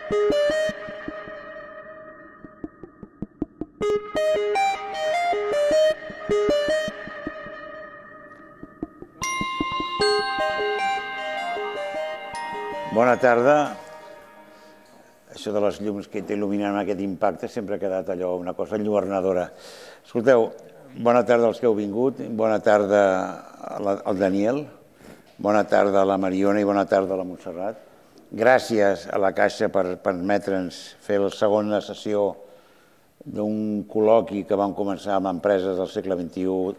Bona tarda. Això de les llums que t'il·luminen aquest impacte sempre ha quedat allò, una cosa enlluernadora. Escolteu, bona tarda als que heu vingut, bona tarda al Daniel, bona tarda a la Mariona i bona tarda a la Montserrat. Gràcies a la Caixa per permetre'ns fer la segona sessió d'un col·loqui que vam començar amb empreses del segle XXI,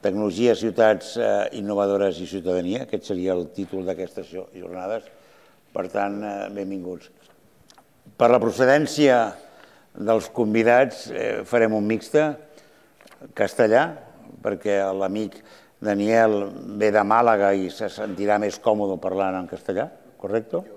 Tecnologia, Ciutats Innovadores i Ciutadania. Aquest seria el títol d'aquestes jornades. Per tant, benvinguts. Per la procedència dels convidats farem un mixte castellà, perquè l'amic Daniel ve de Màlaga i se sentirà més còmode parlant en castellà, ¿correcto?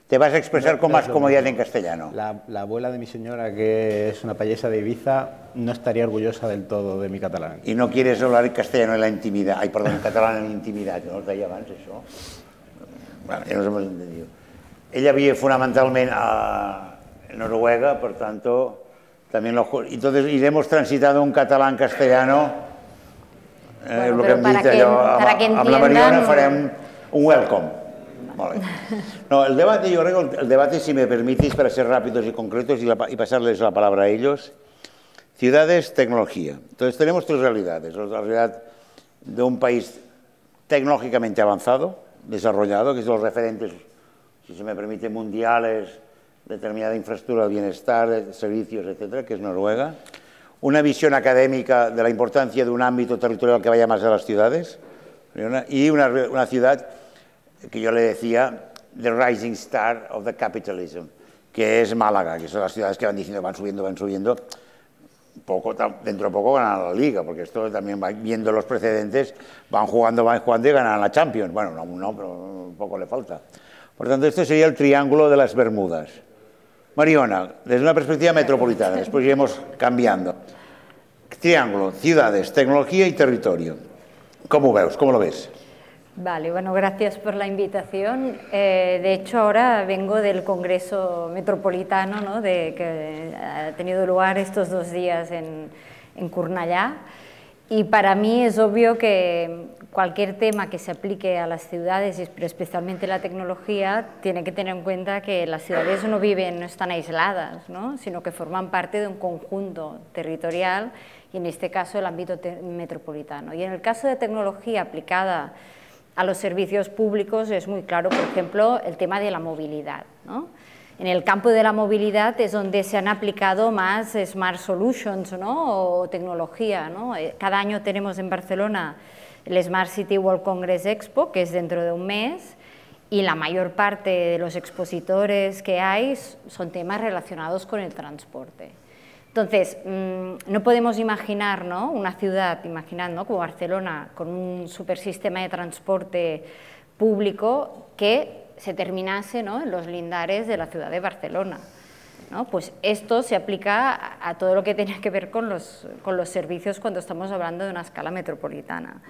Te vas a expresar con más comodidad en castellano. La abuela de mi señora, que es una payesa de Ibiza, no estaría orgullosa del todo de mi catalán. Y no quieres hablar en castellano en la intimidad. Ay, perdón, en catalán en la intimidad. No us deia abans, això? Bueno, ja nos hemos entendido. Ella vive fundamentalmente en Noruega, por tanto, también entonces iremos transitando un catalán-castellano. Bueno, pero para que entiendan... Amb la Mariona farem un welcome. Vale. No, el debate, yo creo que el debate, si me permitís, para ser rápidos y concretos y pasarles la palabra a ellos. Ciudades, tecnología. Entonces tenemos tres realidades. La realidad de un país tecnológicamente avanzado, desarrollado, que es los referentes, si se me permite, mundiales, determinada infraestructura, bienestar, servicios, etcétera, que es Noruega. Una visión académica de la importancia de un ámbito territorial que vaya más a las ciudades. Y una ciudad que yo le decía, the rising star of the capitalism, que es Málaga, que son las ciudades que van diciendo, van subiendo. Dentro de poco ganan la Liga, porque esto también va viendo los precedentes, van jugando y ganan la Champions. Bueno, no, pero un poco le falta. Por tanto, esto sería el triángulo de las Bermudas. Mariona, desde una perspectiva metropolitana, después iremos cambiando. Triángulo, ciudades, tecnología y territorio. ¿Cómo lo ves? Vale, bueno, gracias por la invitación. De hecho, ahora vengo del Congreso Metropolitano, ¿no?, que ha tenido lugar estos 2 días en Cornellà. Y para mí es obvio que cualquier tema que se aplique a las ciudades, pero especialmente la tecnología, tiene que tener en cuenta que las ciudades no están aisladas, ¿no?, sino que forman parte de un conjunto territorial y en este caso el ámbito metropolitano. Y en el caso de tecnología aplicada a los servicios públicos es muy claro, por ejemplo, el tema de la movilidad, ¿no? En el campo de la movilidad es donde se han aplicado más Smart Solutions, ¿no?, o tecnología, ¿no? Cada año tenemos en Barcelona el Smart City World Congress Expo, que es dentro de un mes, y la mayor parte de los expositores que hay son temas relacionados con el transporte. Entonces, no podemos imaginar, ¿no?, una ciudad, imaginando como Barcelona, con un supersistema de transporte público que se terminase, ¿no?, en los lindares de la ciudad de Barcelona, ¿no? Pues esto se aplica a todo lo que tiene que ver con los servicios cuando estamos hablando de una escala metropolitana.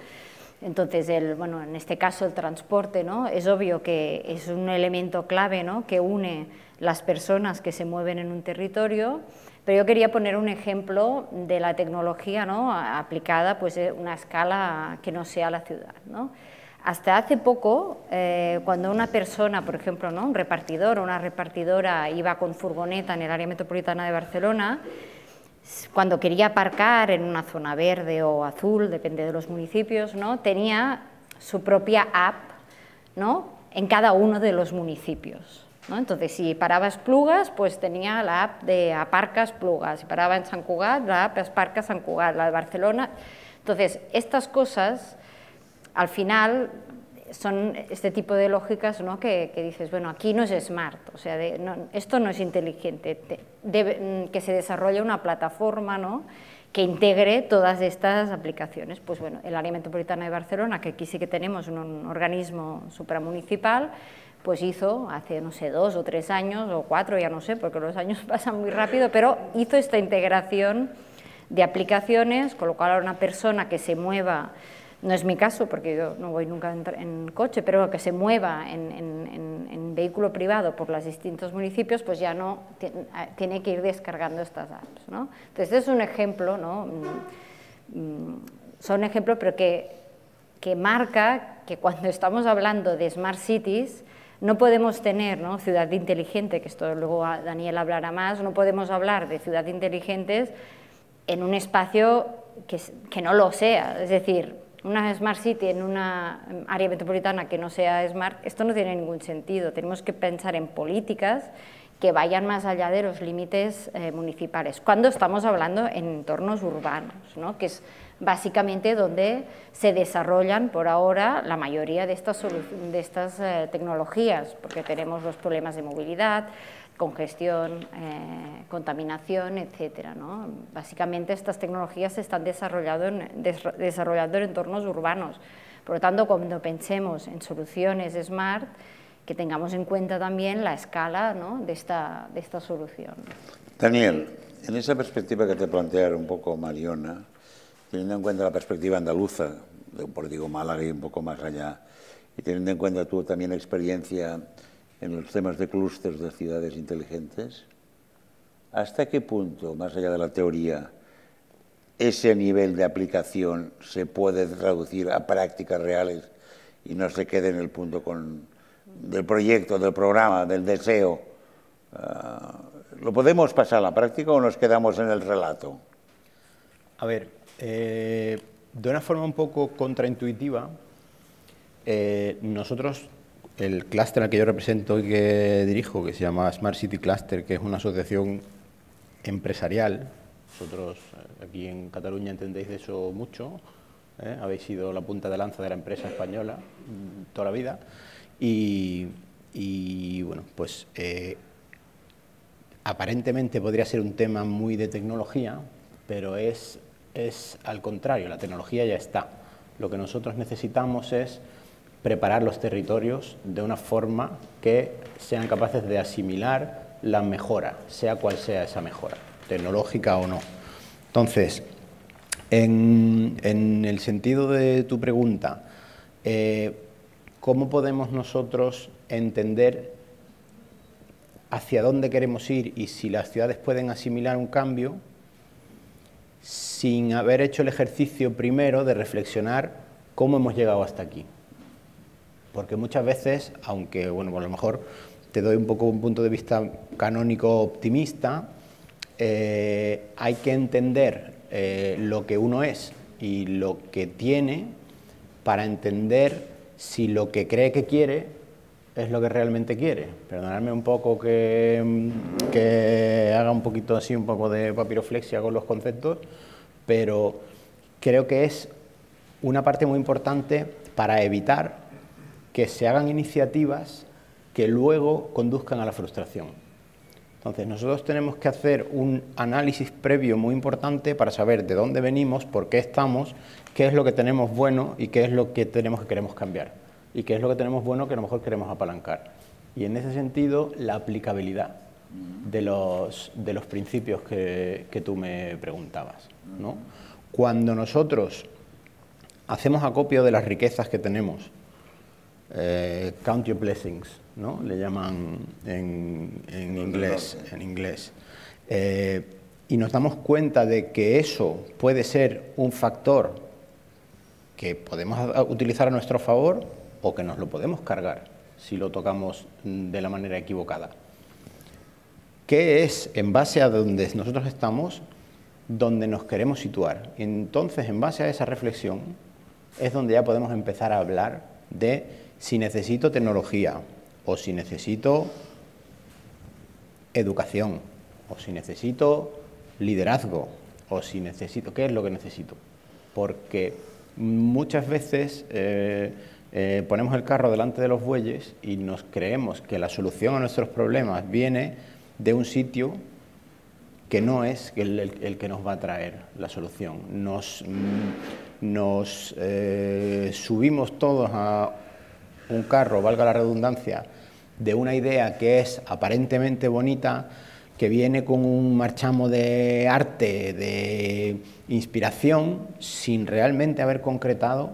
Entonces, bueno, en este caso el transporte, ¿no?, es obvio que es un elemento clave, ¿no?, que une las personas que se mueven en un territorio. Pero yo quería poner un ejemplo de la tecnología, ¿no?, aplicada pues, a una escala que no sea la ciudad, ¿no? Hasta hace poco, cuando una persona, por ejemplo, ¿no?, un repartidor o una repartidora iba con furgoneta en el área metropolitana de Barcelona, cuando quería aparcar en una zona verde o azul, depende de los municipios, ¿no?, tenía su propia app, ¿no?, en cada uno de los municipios, ¿no? Entonces, si paraba a Esplugas, pues tenía la app de Aparca Esplugas, si paraba en Sant Cugat, la app Aparca Sant Cugat, la de Barcelona. Entonces, estas cosas, al final, son este tipo de lógicas, ¿no?, que dices, bueno, aquí no es smart, o sea, esto no es inteligente, que se desarrolle una plataforma, ¿no?, que integre todas estas aplicaciones. Pues bueno, el área metropolitana de Barcelona, que aquí sí que tenemos un organismo supramunicipal, pues hizo hace, no sé, 2 o 3 años, o 4, ya no sé, porque los años pasan muy rápido, pero hizo esta integración de aplicaciones, con lo cual a una persona que se mueva no es mi caso porque yo no voy nunca en coche, pero que se mueva en vehículo privado por los distintos municipios, pues ya no tiene que ir descargando estas apps, ¿no? Entonces, este es un ejemplo, ¿no? Son ejemplos, pero que marca que cuando estamos hablando de Smart Cities, no podemos tener, ¿no?, ciudad inteligente, que esto luego Daniel hablará más, no podemos hablar de ciudad inteligentes en un espacio que no lo sea, es decir, una Smart City en una área metropolitana que no sea Smart, esto no tiene ningún sentido. Tenemos que pensar en políticas que vayan más allá de los límites municipales, cuando estamos hablando en entornos urbanos, ¿no?, que es básicamente donde se desarrollan por ahora la mayoría de estas tecnologías, porque tenemos los problemas de movilidad, congestión, contaminación, etcétera, ¿no? Básicamente estas tecnologías se están desarrollando en entornos urbanos. Por lo tanto, cuando pensemos en soluciones smart, que tengamos en cuenta también la escala, ¿no?, de esta solución. Daniel, en esa perspectiva que te plantea un poco Mariona, teniendo en cuenta la perspectiva andaluza, por digo Málaga y un poco más allá, y teniendo en cuenta tu también experiencia en los temas de clústeres de ciudades inteligentes, ¿hasta qué punto, más allá de la teoría, ese nivel de aplicación se puede traducir a prácticas reales y no se quede en el punto del proyecto, del programa, del deseo? ¿Lo podemos pasar a la práctica o nos quedamos en el relato? A ver, de una forma un poco contraintuitiva, nosotros, el clúster al que yo represento y que dirijo, que se llama Smart City Cluster, que es una asociación empresarial, vosotros aquí en Cataluña entendéis de eso mucho, habéis sido la punta de lanza de la empresa española toda la vida, y bueno, pues aparentemente podría ser un tema muy de tecnología, pero es al contrario, la tecnología ya está. Lo que nosotros necesitamos es preparar los territorios de una forma que sean capaces de asimilar la mejora, sea cual sea esa mejora, tecnológica o no. Entonces, en el sentido de tu pregunta, ¿cómo podemos nosotros entender hacia dónde queremos ir y si las ciudades pueden asimilar un cambio sin haber hecho el ejercicio primero de reflexionar cómo hemos llegado hasta aquí? Porque muchas veces, aunque bueno, a lo mejor te doy un poco un punto de vista canónico optimista, hay que entender lo que uno es y lo que tiene para entender si lo que cree que quiere es lo que realmente quiere. Perdonadme un poco que haga un poquito así, un poco de papiroflexia con los conceptos, pero creo que es una parte muy importante para evitar que se hagan iniciativas que luego conduzcan a la frustración. Entonces, nosotros tenemos que hacer un análisis previo muy importante para saber de dónde venimos, por qué estamos, qué es lo que tenemos bueno y qué es lo que queremos cambiar, y qué es lo que tenemos bueno que a lo mejor queremos apalancar. Y en ese sentido, la aplicabilidad de los principios que tú me preguntabas, ¿no? Cuando nosotros hacemos acopio de las riquezas que tenemos, count your blessings, ¿no?, le llaman en inglés, y nos damos cuenta de que eso puede ser un factor que podemos utilizar a nuestro favor o que nos lo podemos cargar si lo tocamos de la manera equivocada. ¿Qué es, en base a donde nosotros estamos, donde nos queremos situar? Entonces, en base a esa reflexión, es donde ya podemos empezar a hablar de si necesito tecnología, o si necesito educación, o si necesito liderazgo, o si necesito... ¿Qué es lo que necesito? Porque muchas veces ponemos el carro delante de los bueyes y nos creemos que la solución a nuestros problemas viene de un sitio que no es el que nos va a traer la solución. Nos subimos todos a un carro, valga la redundancia, de una idea que es aparentemente bonita, que viene con un marchamo de arte, de inspiración, sin realmente haber concretado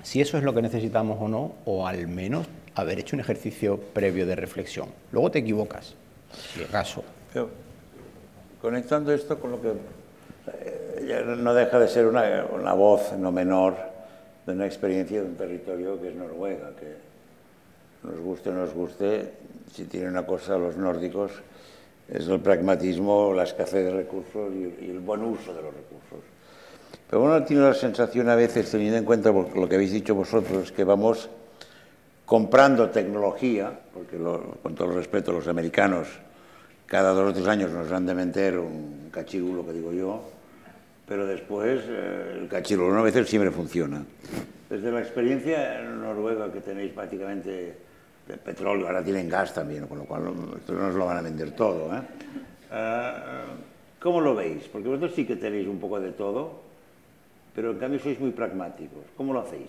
si eso es lo que necesitamos o no, o al menos haber hecho un ejercicio previo de reflexión. Luego te equivocas, si acaso. Pero, conectando esto con lo que no deja de ser una voz no menor de una experiencia de un territorio que es Noruega, que nos guste o no nos guste, si tiene una cosa los nórdicos, es el pragmatismo, la escasez de recursos y el buen uso de los recursos. Pero uno tiene la sensación a veces, teniendo en cuenta lo que habéis dicho vosotros, que vamos comprando tecnología, porque con todo el respeto los americanos cada 2 o 3 años nos han de meter un cachirulo, que digo yo, pero después el cachirulo a veces siempre funciona. Desde la experiencia en Noruega que tenéis prácticamente de petróleo, ahora tienen gas también, con lo cual esto no nos lo van a vender todo, ¿cómo lo veis? Porque vosotros sí que tenéis un poco de todo, pero en cambio sois muy pragmáticos. ¿Cómo lo hacéis?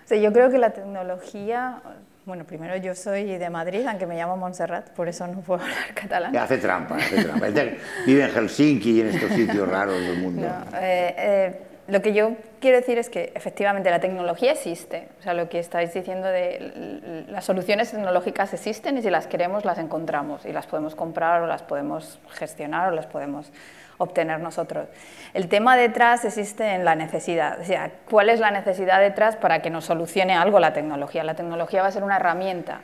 O sea, yo creo que la tecnología... Bueno, primero yo soy de Madrid, aunque me llamo Montserrat, por eso no puedo hablar catalán. Hace trampa, hace trampa. Vive en Helsinki y en estos sitios raros del mundo. No, lo que yo quiero decir es que efectivamente la tecnología existe. O sea, lo que estáis diciendo de las soluciones tecnológicas existen y si las queremos las encontramos y las podemos comprar o las podemos gestionar o las podemos obtener nosotros. El tema detrás existe en la necesidad, o sea, ¿cuál es la necesidad detrás para que nos solucione algo la tecnología? La tecnología va a ser una herramienta.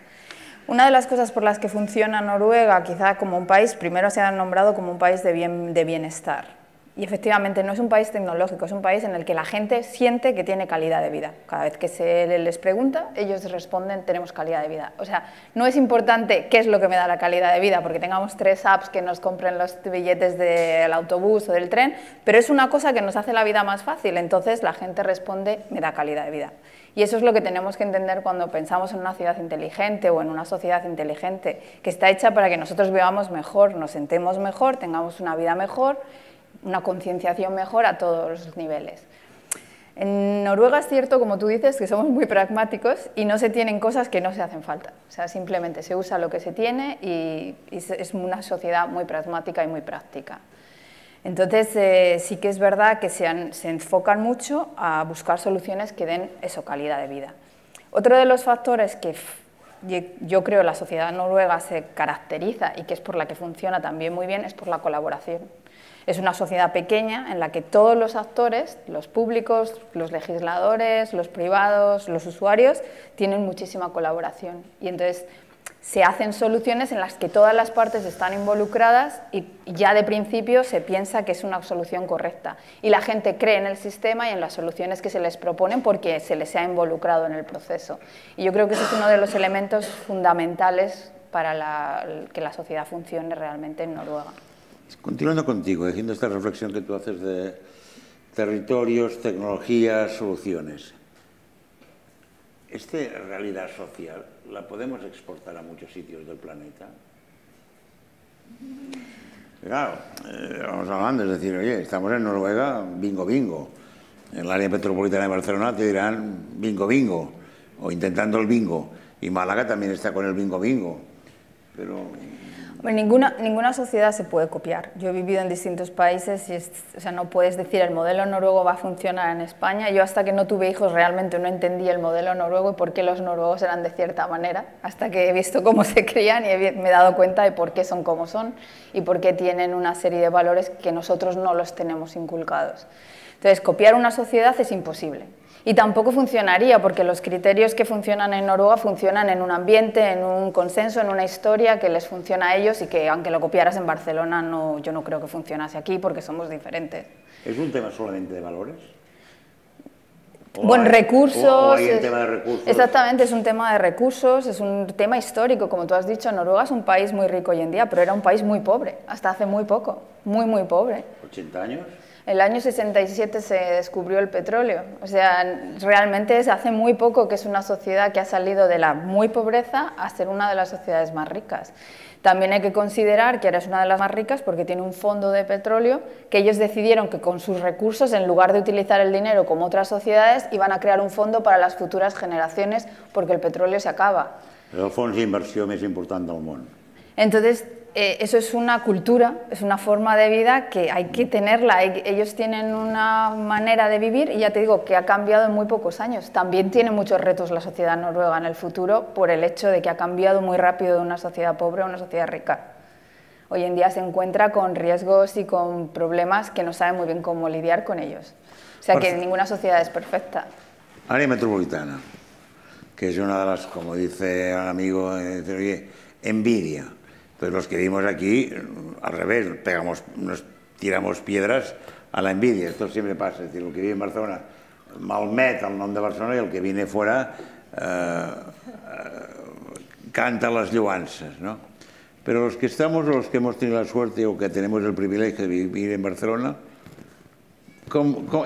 Una de las cosas por las que funciona Noruega, quizá como un país, primero se ha nombrado como un país de bienestar. Y efectivamente no es un país tecnológico, es un país en el que la gente siente que tiene calidad de vida. Cada vez que se les pregunta, ellos responden, tenemos calidad de vida. O sea, no es importante qué es lo que me da la calidad de vida, porque tengamos 3 apps que nos compren los billetes del autobús o del tren, pero es una cosa que nos hace la vida más fácil. Entonces la gente responde, me da calidad de vida. Y eso es lo que tenemos que entender cuando pensamos en una ciudad inteligente o en una sociedad inteligente, que está hecha para que nosotros vivamos mejor, nos sentemos mejor, tengamos una vida mejor, una concienciación mejor a todos los niveles. En Noruega es cierto, como tú dices, que somos muy pragmáticos y no se tienen cosas que no se hacen falta. O sea, simplemente se usa lo que se tiene y es una sociedad muy pragmática y muy práctica. Entonces, sí que es verdad que se enfocan mucho a buscar soluciones que den eso, calidad de vida. Otro de los factores que yo creo la sociedad noruega se caracteriza y que es por la que funciona también muy bien es por la colaboración. Es una sociedad pequeña en la que todos los actores, los públicos, los legisladores, los privados, los usuarios, tienen muchísima colaboración. Y entonces se hacen soluciones en las que todas las partes están involucradas y ya de principio se piensa que es una solución correcta. Y la gente cree en el sistema y en las soluciones que se les proponen porque se les ha involucrado en el proceso. Y yo creo que ese es uno de los elementos fundamentales para que la sociedad funcione realmente en Noruega. Continuando contigo, haciendo esta reflexión que tú haces de territorios, tecnologías, soluciones. ¿Esta realidad social la podemos exportar a muchos sitios del planeta? Claro, vamos hablando, es decir, oye, estamos en Noruega, bingo, bingo. En el área metropolitana de Barcelona te dirán bingo, bingo, o intentando el bingo. Y Málaga también está con el bingo, bingo. Pero... Bueno, ninguna sociedad se puede copiar. Yo he vivido en distintos países y o sea, no puedes decir el modelo noruego va a funcionar en España. Yo hasta que no tuve hijos realmente no entendí el modelo noruego y por qué los noruegos eran de cierta manera, hasta que he visto cómo se crían y me he dado cuenta de por qué son como son y por qué tienen una serie de valores que nosotros no los tenemos inculcados. Entonces, copiar una sociedad es imposible. Y tampoco funcionaría, porque los criterios que funcionan en Noruega funcionan en un ambiente, en un consenso, en una historia que les funciona a ellos y que, aunque lo copiaras en Barcelona, yo no creo que funcionase aquí porque somos diferentes. ¿Es un tema solamente de valores? Bueno, recursos... ¿O hay el tema de recursos? Exactamente, es un tema de recursos, es un tema histórico. Como tú has dicho, Noruega es un país muy rico hoy en día, pero era un país muy pobre, hasta hace muy poco, muy, muy pobre. ¿80 años? El año 67 se descubrió el petróleo, o sea, realmente es hace muy poco que es una sociedad que ha salido de la muy pobreza a ser una de las sociedades más ricas. También hay que considerar que ahora es una de las más ricas porque tiene un fondo de petróleo que ellos decidieron que con sus recursos, en lugar de utilizar el dinero como otras sociedades, iban a crear un fondo para las futuras generaciones porque el petróleo se acaba. El fons d'inversió més important del món. Entonces, eso es una cultura, es una forma de vida que hay que tenerla. Ellos tienen una manera de vivir y ya te digo que ha cambiado en muy pocos años. También tiene muchos retos la sociedad noruega en el futuro por el hecho de que ha cambiado muy rápido de una sociedad pobre a una sociedad rica. Hoy en día se encuentra con riesgos y con problemas que no sabe muy bien cómo lidiar con ellos. O sea que ninguna sociedad es perfecta. Área metropolitana, que es una de las, como dice un amigo, oye, envidia. Entonces los que vivimos aquí, al revés, nos tiramos piedras a la envidia. Esto siempre pasa, es decir, el que vive en Barcelona malmet el nom de Barcelona y el que viene fuera canta las lloanzas, ¿no? Pero los que estamos, los que hemos tenido la suerte o que tenemos el privilegio de vivir en Barcelona,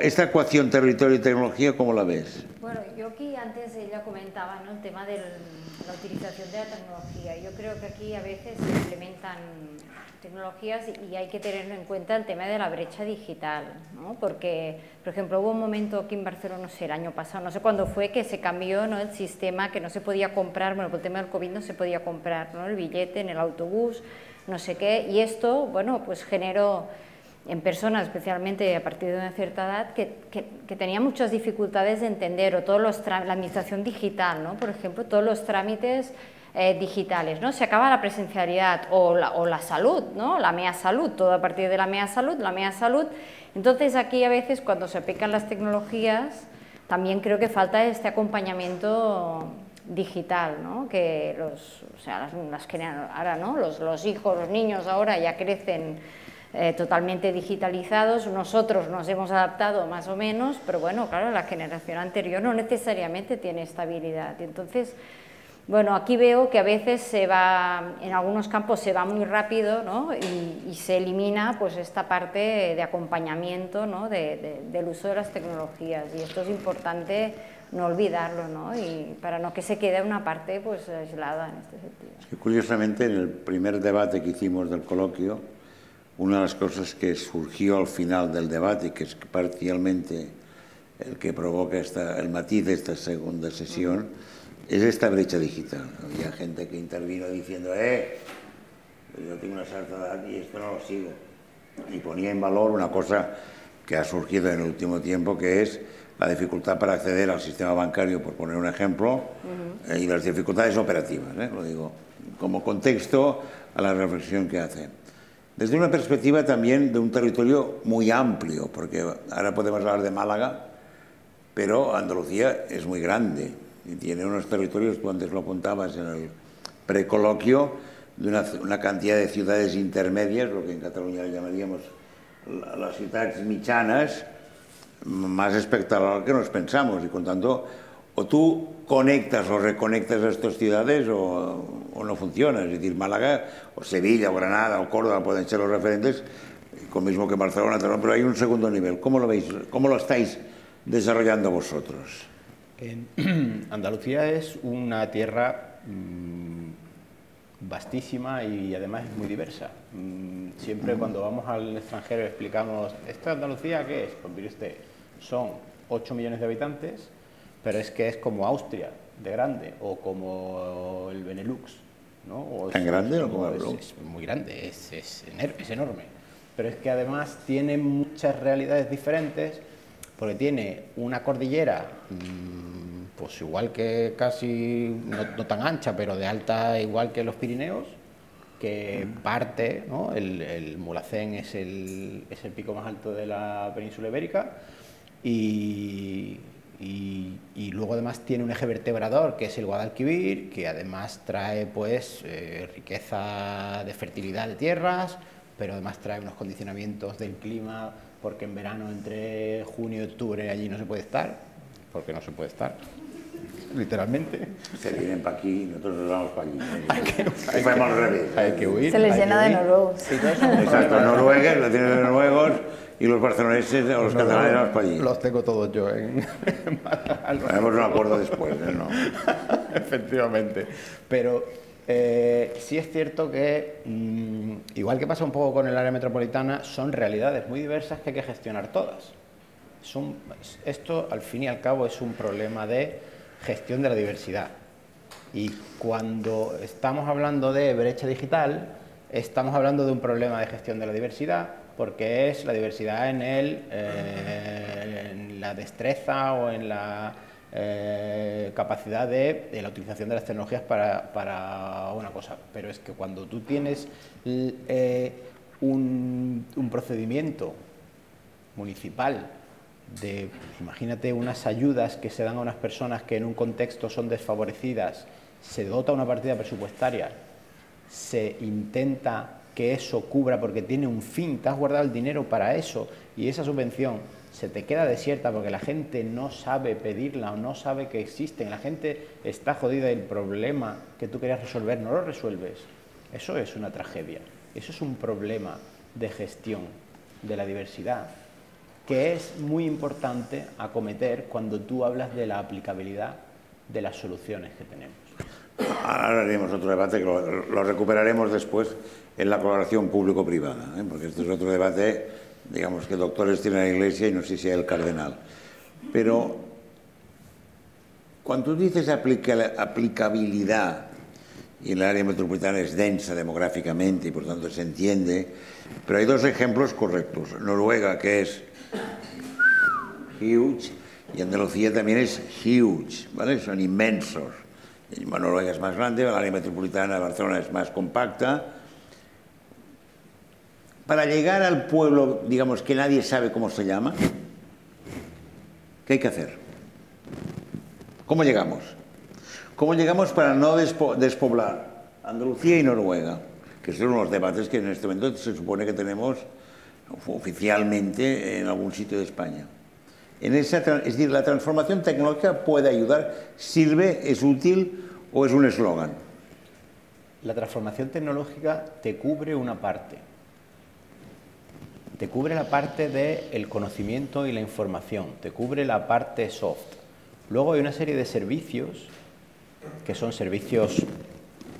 esta ecuación territorio y tecnología, ¿cómo la ves? Bueno, yo aquí antes ella comentaba, ¿no?, el tema de la utilización de la tecnología. Yo creo que aquí a veces se implementan tecnologías y hay que tener en cuenta el tema de la brecha digital, ¿no? Porque, por ejemplo, hubo un momento aquí en Barcelona, no sé, el año pasado, no sé cuándo fue, que se cambió, ¿no?, el sistema, que no se podía comprar, bueno, por el tema del COVID no se podía comprar, ¿no?, el billete en el autobús, no sé qué, y esto, bueno, pues generó en personas, especialmente a partir de una cierta edad, que tenían muchas dificultades de entender, o la administración digital, ¿no?, por ejemplo, todos los trámites digitales, ¿no? Se acaba la presencialidad o la salud, ¿no?, la mea salud, todo a partir de la mea salud. Entonces aquí a veces cuando se aplican las tecnologías también creo que falta este acompañamiento digital, ¿no?, que ahora, ¿no?, los hijos, los niños ahora ya crecen totalmente digitalizados. Nosotros nos hemos adaptado más o menos, pero bueno, claro, la generación anterior no necesariamente tiene esta habilidad. Entonces, bueno, aquí veo que a veces en algunos campos se va muy rápido, ¿no?, y se elimina pues esta parte de acompañamiento, ¿no?, del uso de las tecnologías, y esto es importante no olvidarlo, ¿no?, y para no que se quede una parte pues aislada en este sentido. Es que, curiosamente, en el primer debate que hicimos del coloquio, una de las cosas que surgió al final del debate, y que es parcialmente el que provoca el matiz de esta segunda sesión, es esta brecha digital. Había gente que intervino diciendo, yo tengo una cierta edad y esto no lo sigo. Y ponía en valor una cosa que ha surgido en el último tiempo, que es la dificultad para acceder al sistema bancario, por poner un ejemplo, y las dificultades operativas, lo digo como contexto a la reflexión que hace. Desde una perspectiva también de un territorio muy amplio, porque ahora podemos hablar de Málaga, pero Andalucía es muy grande y tiene unos territorios, tú antes lo apuntabas en el precoloquio, de una cantidad de ciudades intermedias, lo que en Cataluña llamaríamos las ciudades mitjanas, más espectacular que nos pensamos, y por tanto, o tú conectas o reconectas a estas ciudades o no funciona. Es decir, Málaga o Sevilla o Granada o Córdoba pueden ser los referentes, con mismo que Barcelona, pero hay un segundo nivel. ¿Cómo lo veis? ¿Cómo lo estáis desarrollando vosotros? Andalucía es una tierra vastísima y además es muy diversa. Siempre cuando vamos al extranjero explicamos, ¿esta Andalucía qué es? Pues mire usted, son 8 millones de habitantes, pero es que es como Austria, de grande, o como el Benelux, ¿no? ¿Tan grande o como el Benelux? Es muy grande, es enorme. Pero es que además tiene muchas realidades diferentes, porque tiene una cordillera, pues igual que casi, no tan ancha, pero de alta igual que los Pirineos, que parte, ¿no? El Mulhacén es el pico más alto de la península ibérica, y luego además tiene un eje vertebrador que es el Guadalquivir, que además trae pues riqueza de fertilidad de tierras, pero además trae unos condicionamientos del clima, porque en verano entre junio y octubre allí no se puede estar, porque no se puede estar, literalmente. Se vienen para aquí y nosotros nos vamos para allí. Hay que huir. Se les llena de noruegos. Exacto, noruegos, la tienen de noruegos, y los barceloneses o los catalanes vamos para allí. Los tengo todos yo en Haremos un acuerdo después, ¿no? Efectivamente. Pero sí es cierto que, igual que pasa un poco con el área metropolitana, son realidades muy diversas que hay que gestionar todas. Esto, al fin y al cabo, es un problema de gestión de la diversidad. Y cuando estamos hablando de brecha digital, estamos hablando de un problema de gestión de la diversidad, porque es la diversidad en la destreza o en la capacidad de la utilización de las tecnologías para una cosa. Pero es que cuando tú tienes un procedimiento municipal imagínate unas ayudas que se dan a unas personas que en un contexto son desfavorecidas, se dota una partida presupuestaria, se intenta que eso cubra porque tiene un fin, te has guardado el dinero para eso y esa subvención se te queda desierta porque la gente no sabe pedirla o no sabe que existen, la gente está jodida y el problema que tú querías resolver no lo resuelves. Eso es una tragedia, eso es un problema de gestión de la diversidad que es muy importante acometer cuando tú hablas de la aplicabilidad de las soluciones que tenemos. Ahora haremos otro debate que lo recuperaremos después en la colaboración público-privada, porque este es otro debate, digamos, que doctores tiene la Iglesia y no sé si es el cardenal. Pero cuando tú dices aplicabilidad, y el área metropolitana es densa demográficamente y por tanto se entiende, pero hay dos ejemplos correctos. Noruega, que es huge, y Andalucía también es huge, ¿vale? Son inmensos. Noruega es más grande, el área metropolitana de Barcelona es más compacta. Para llegar al pueblo, digamos, que nadie sabe cómo se llama, ¿qué hay que hacer? ¿Cómo llegamos? ¿Cómo llegamos para no despoblar Andalucía y Noruega? Que son los debates que en este momento se supone que tenemos oficialmente en algún sitio de España. Es decir, la transformación tecnológica puede ayudar, sirve, es útil o es un eslogan. La transformación tecnológica te cubre una parte. Te cubre la parte del conocimiento y la información, te cubre la parte soft. Luego hay una serie de servicios, que son servicios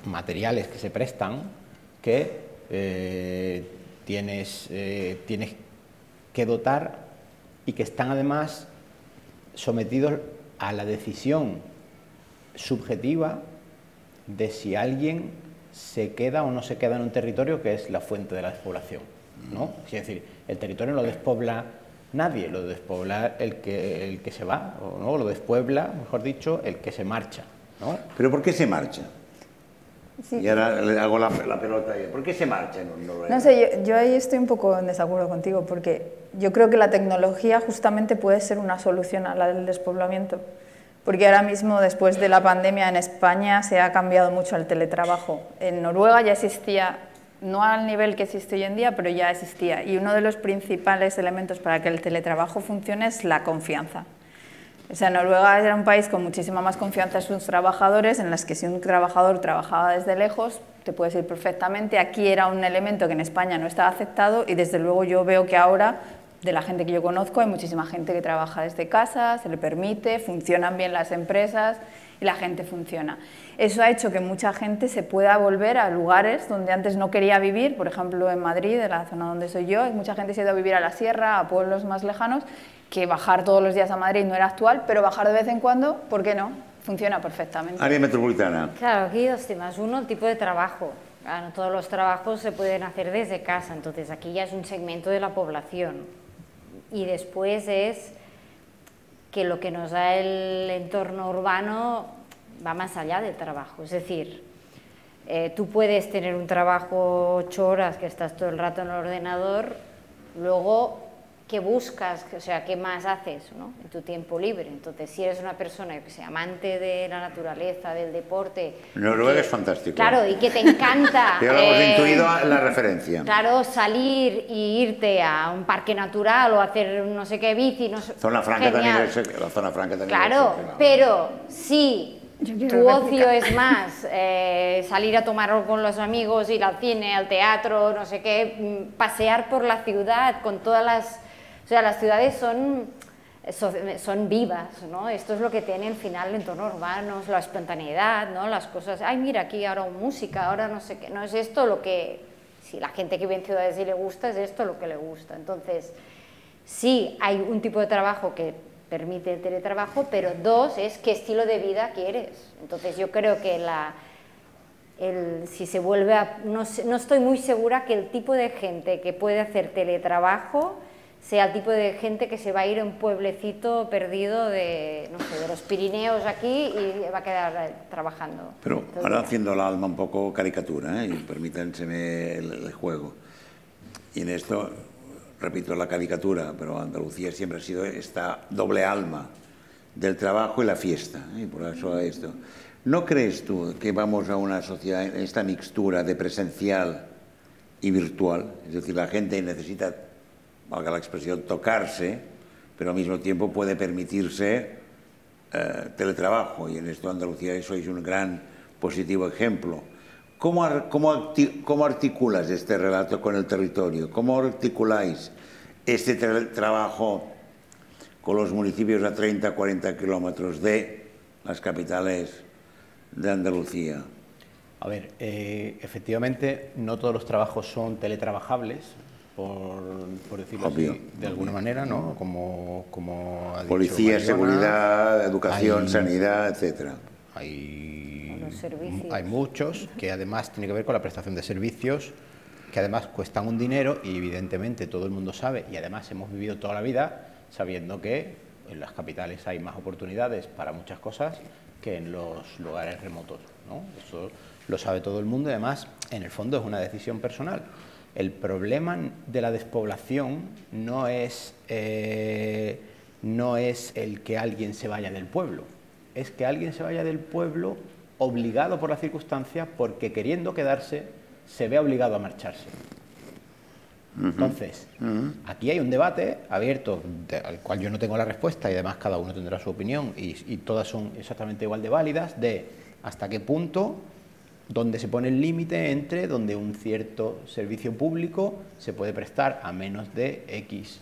materiales que se prestan, que tienes que dotar y que están además sometidos a la decisión subjetiva de si alguien se queda o no se queda en un territorio que es la fuente de la despoblación, ¿no? Es decir, el territorio no lo despobla nadie, lo despobla el que se va, o no, lo despuebla, mejor dicho, el que se marcha, ¿no? ¿Pero por qué se marcha? Sí. Y ahora le hago la pelota. ¿Por qué se marcha en Noruega? No sé, yo ahí estoy un poco en desacuerdo contigo, porque yo creo que la tecnología justamente puede ser una solución a la del despoblamiento, porque ahora mismo, después de la pandemia en España, se ha cambiado mucho el teletrabajo. En Noruega ya existía, no al nivel que existe hoy en día, pero ya existía, y uno de los principales elementos para que el teletrabajo funcione es la confianza. O sea, Noruega era un país con muchísima más confianza en sus trabajadores, en las que si un trabajador trabajaba desde lejos, te puedes ir perfectamente. Aquí era un elemento que en España no estaba aceptado y desde luego yo veo que ahora, de la gente que yo conozco, hay muchísima gente que trabaja desde casa, se le permite, funcionan bien las empresas y la gente funciona. Eso ha hecho que mucha gente se pueda volver a lugares donde antes no quería vivir, por ejemplo en Madrid, en la zona donde soy yo, mucha gente se ha ido a vivir a la sierra, a pueblos más lejanos, que bajar todos los días a Madrid no era actual, pero bajar de vez en cuando, ¿por qué no? Funciona perfectamente. Área metropolitana. Claro, aquí hay dos temas. Uno, el tipo de trabajo. Claro, no todos los trabajos se pueden hacer desde casa, entonces aquí ya es un segmento de la población. Y después es que lo que nos da el entorno urbano va más allá del trabajo. Es decir, tú puedes tener un trabajo 8 horas que estás todo el rato en el ordenador, luego ¿qué buscas? O sea, ¿qué más haces, ¿no? En tu tiempo libre? Entonces, si eres una persona que sea amante de la naturaleza, del deporte... Noruega es fantástico. Claro, y que te encanta... Ya lo hemos intuido la referencia. Claro, salir y irte a un parque natural o hacer no sé qué bici... No sé, Zona franca genial. también, la zona franca también. Claro, pero si tu ocio es más salir a tomar algo con los amigos, ir al cine, al teatro, no sé qué, pasear por la ciudad con todas las... O sea, las ciudades son vivas, ¿no? Esto es lo que tiene al final el entorno urbano, la espontaneidad, ¿no? Las cosas, ay, mira, aquí ahora música, ahora no sé qué, no es esto lo que, si la gente que vive en ciudades y le gusta, es esto lo que le gusta. Entonces, sí, hay un tipo de trabajo que permite el teletrabajo, pero dos, es qué estilo de vida quieres. Entonces, yo creo que si se vuelve a... No estoy muy segura que el tipo de gente que puede hacer teletrabajo sea el tipo de gente que se va a ir a un pueblecito perdido de, no sé, de los Pirineos aquí y va a quedar trabajando. Pero ahora haciendo el alma un poco caricatura, y permítanseme el juego. Y en esto, repito la caricatura, pero Andalucía siempre ha sido esta doble alma del trabajo y la fiesta, y por eso esto. ¿No crees tú que vamos a una sociedad, en esta mixtura de presencial y virtual? Es decir, la gente necesita, valga la expresión, tocarse, pero al mismo tiempo puede permitirse teletrabajo, y en esto Andalucía eso es un gran positivo ejemplo. ¿Cómo articulas este relato con el territorio? ¿Cómo articuláis este trabajo con los municipios a 30, 40 kilómetros de las capitales de Andalucía? A ver, efectivamente, no todos los trabajos son teletrabajables, por decirlo así, de alguna manera, ¿no? Como ha dicho Policía, Mariona, seguridad, educación, sanidad, etcétera. Hay muchos que además tiene que ver con la prestación de servicios, que además cuestan un dinero y evidentemente todo el mundo sabe, y además hemos vivido toda la vida sabiendo que en las capitales hay más oportunidades para muchas cosas que en los lugares remotos, ¿no? Eso lo sabe todo el mundo y además en el fondo es una decisión personal. El problema de la despoblación no es el que alguien se vaya del pueblo, es que alguien se vaya del pueblo obligado por la circunstancia porque queriendo quedarse se ve obligado a marcharse. Entonces, aquí hay un debate abierto al cual yo no tengo la respuesta y además cada uno tendrá su opinión y todas son exactamente igual de válidas, de hasta qué punto, donde se pone el límite entre donde un cierto servicio público se puede prestar a menos de X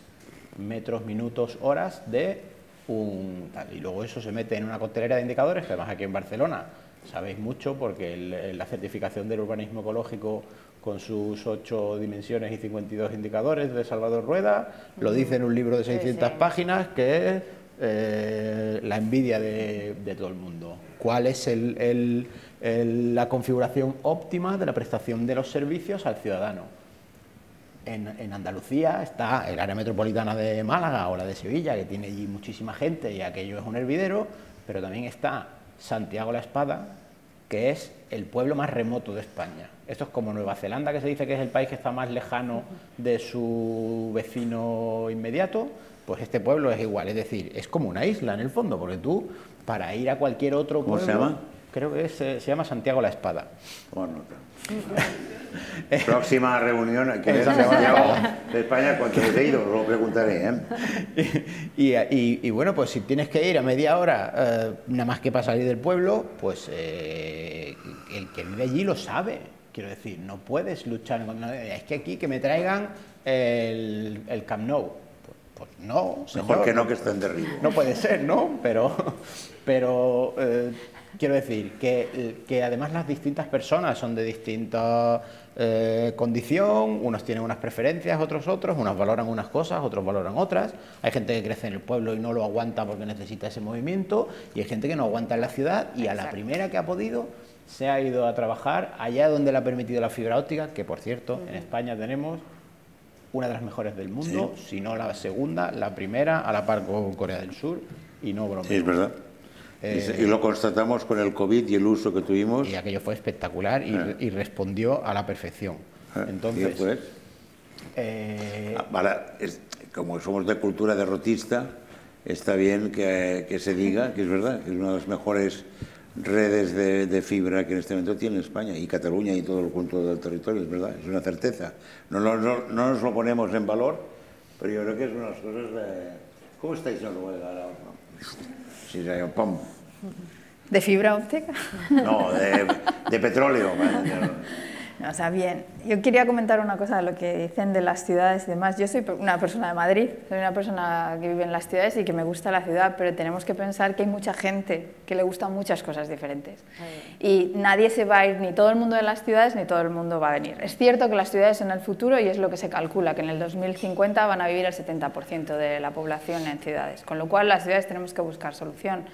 metros, minutos, horas de un tal. Y luego eso se mete en una coctelera de indicadores, que además aquí en Barcelona sabéis mucho porque la certificación del urbanismo ecológico con sus 8 dimensiones y 52 indicadores de Salvador Rueda, lo dice en un libro de 600 páginas que es la envidia de todo el mundo. ¿Cuál es la configuración óptima de la prestación de los servicios al ciudadano? En Andalucía está el área metropolitana de Málaga o la de Sevilla, que tiene allí muchísima gente y aquello es un hervidero, pero también está Santiago la Espada, que es el pueblo más remoto de España. Esto es como Nueva Zelanda, que se dice que es el país que está más lejano de su vecino inmediato, pues este pueblo es igual, es decir, es como una isla en el fondo, porque tú, para ir a cualquier otro pueblo... ¿Cómo se llama? Creo que se llama Santiago la Espada. Bueno, próxima reunión aquí en Santiago de España, cuando he ido, lo preguntaré, Y bueno, pues si tienes que ir a media hora, nada más que para salir del pueblo, pues el que vive allí lo sabe. Quiero decir, no puedes luchar contra... Es que aquí que me traigan el Camp Nou. Pues no, señor. Mejor que no, que estén derribo. No puede ser, ¿no? Pero quiero decir que además las distintas personas son de distinta condición, unos tienen unas preferencias, otros, unos valoran unas cosas, otros valoran otras. Hay gente que crece en el pueblo y no lo aguanta porque necesita ese movimiento, y hay gente que no aguanta en la ciudad y a la primera que ha podido se ha ido a trabajar allá donde le ha permitido la fibra óptica, que por cierto en España tenemos una de las mejores del mundo, sí, si no la segunda, la primera, a la par con Corea del Sur, y no broma. Sí, es verdad. Y lo constatamos con el COVID y el uso que tuvimos. Y aquello fue espectacular y respondió a la perfección. Entonces, pues, como somos de cultura derrotista, está bien que se diga que es verdad, que es una de las mejores redes de fibra que en este momento tiene España y Cataluña y todo el conjunto del territorio, es verdad, es una certeza. No nos lo ponemos en valor, pero yo creo que es una de las cosas de... ¿Cómo estáis en Noruega? Sí, pum. ¿De fibra óptica? No, de petróleo. O sea, bien. Yo quería comentar una cosa de lo que dicen de las ciudades y demás. Yo soy una persona de Madrid, soy una persona que vive en las ciudades y que me gusta la ciudad, pero tenemos que pensar que hay mucha gente que le gustan muchas cosas diferentes. Y nadie se va a ir, ni todo el mundo de las ciudades, ni todo el mundo va a venir. Es cierto que las ciudades en el futuro, y es lo que se calcula, que en el 2050 van a vivir el 70% de la población en ciudades, con lo cual las ciudades tenemos que buscar solución.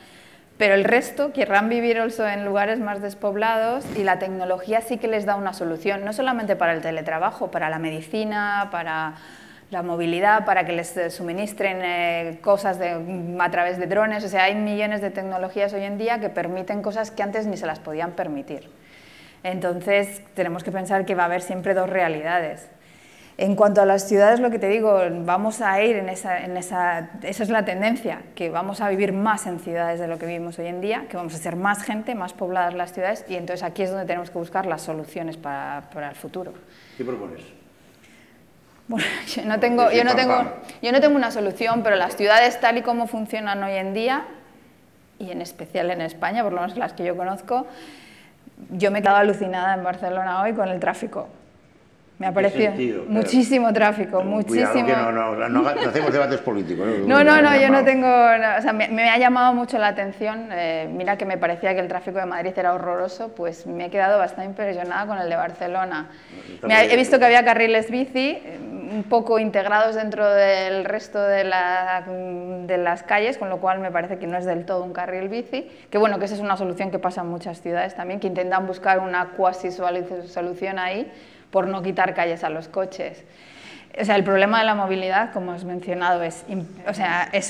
Pero el resto querrán vivir en lugares más despoblados y la tecnología sí que les da una solución, no solamente para el teletrabajo, para la medicina, para la movilidad, para que les suministren cosas a través de drones. O sea, hay millones de tecnologías hoy en día que permiten cosas que antes ni se las podían permitir. Entonces, tenemos que pensar que va a haber siempre dos realidades. En cuanto a las ciudades, lo que te digo, vamos a ir esa es la tendencia, que vamos a vivir más en ciudades de lo que vivimos hoy en día, que vamos a ser más gente, más pobladas las ciudades, y entonces aquí es donde tenemos que buscar las soluciones para el futuro. ¿Qué propones? Bueno, yo no tengo una solución, pero las ciudades tal y como funcionan hoy en día, y en especial en España, por lo menos las que yo conozco, yo me he quedado alucinada en Barcelona hoy con el tráfico. Me ha parecido muchísimo tráfico, muchísimo. Cuidado, que no hacemos debates políticos. No, yo no tengo. O sea, me ha llamado mucho la atención. Mira que me parecía que el tráfico de Madrid era horroroso, pues me he quedado bastante impresionada con el de Barcelona. He visto que había carriles bici un poco integrados dentro del resto de las calles, con lo cual me parece que no es del todo un carril bici. Que bueno, que esa es una solución que pasa en muchas ciudades también, que intentan buscar una cuasi solución ahí, por no quitar calles a los coches. O sea, el problema de la movilidad, como has mencionado, es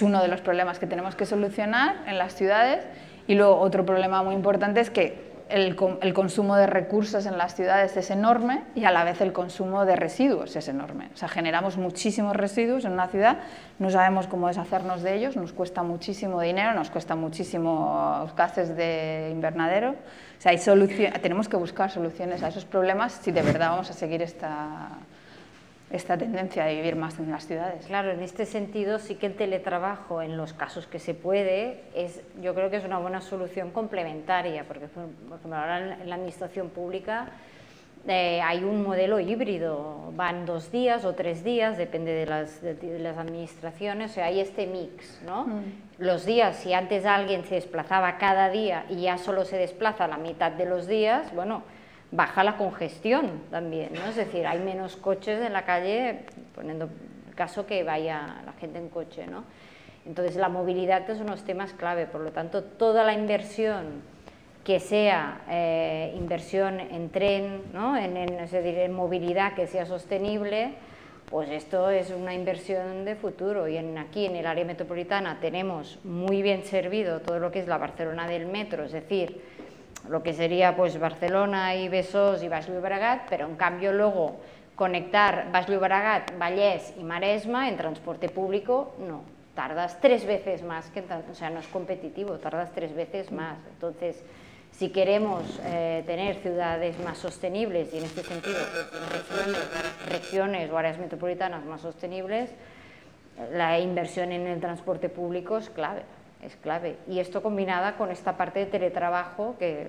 uno de los problemas que tenemos que solucionar en las ciudades. Y luego otro problema muy importante es que el consumo de recursos en las ciudades es enorme y a la vez el consumo de residuos es enorme. O sea, generamos muchísimos residuos en una ciudad, no sabemos cómo deshacernos de ellos, nos cuesta muchísimo dinero, nos cuesta muchísimos gases de invernadero. O sea, tenemos que buscar soluciones a esos problemas si de verdad vamos a seguir esta tendencia de vivir más en las ciudades. Claro, en este sentido sí que el teletrabajo, en los casos que se puede, yo creo que es una buena solución complementaria, porque por ejemplo, ahora en la administración pública hay un modelo híbrido, van 2 días o 3 días, depende de las administraciones, o sea, hay este mix, ¿no? Los días, si antes alguien se desplazaba cada día y ya solo se desplaza la mitad de los días, bueno, baja la congestión también, ¿no? Es decir, hay menos coches en la calle, poniendo el caso que vaya la gente en coche, ¿no? Entonces, la movilidad es unos temas clave, por lo tanto, toda la inversión que sea inversión en tren, ¿no? Es decir, en movilidad que sea sostenible, pues esto es una inversión de futuro. Y aquí en el área metropolitana tenemos muy bien servido todo lo que es la Barcelona del metro, es decir, lo que sería pues Barcelona y Besòs y Baix Llobregat, pero en cambio luego conectar Baix Llobregat, Vallès y Maresma en transporte público, no, tardas 3 veces más, o sea, no es competitivo, tardas 3 veces más. Entonces, si queremos tener ciudades más sostenibles y en este sentido regiones o áreas metropolitanas más sostenibles, la inversión en el transporte público es clave. Y esto combinada con esta parte de teletrabajo que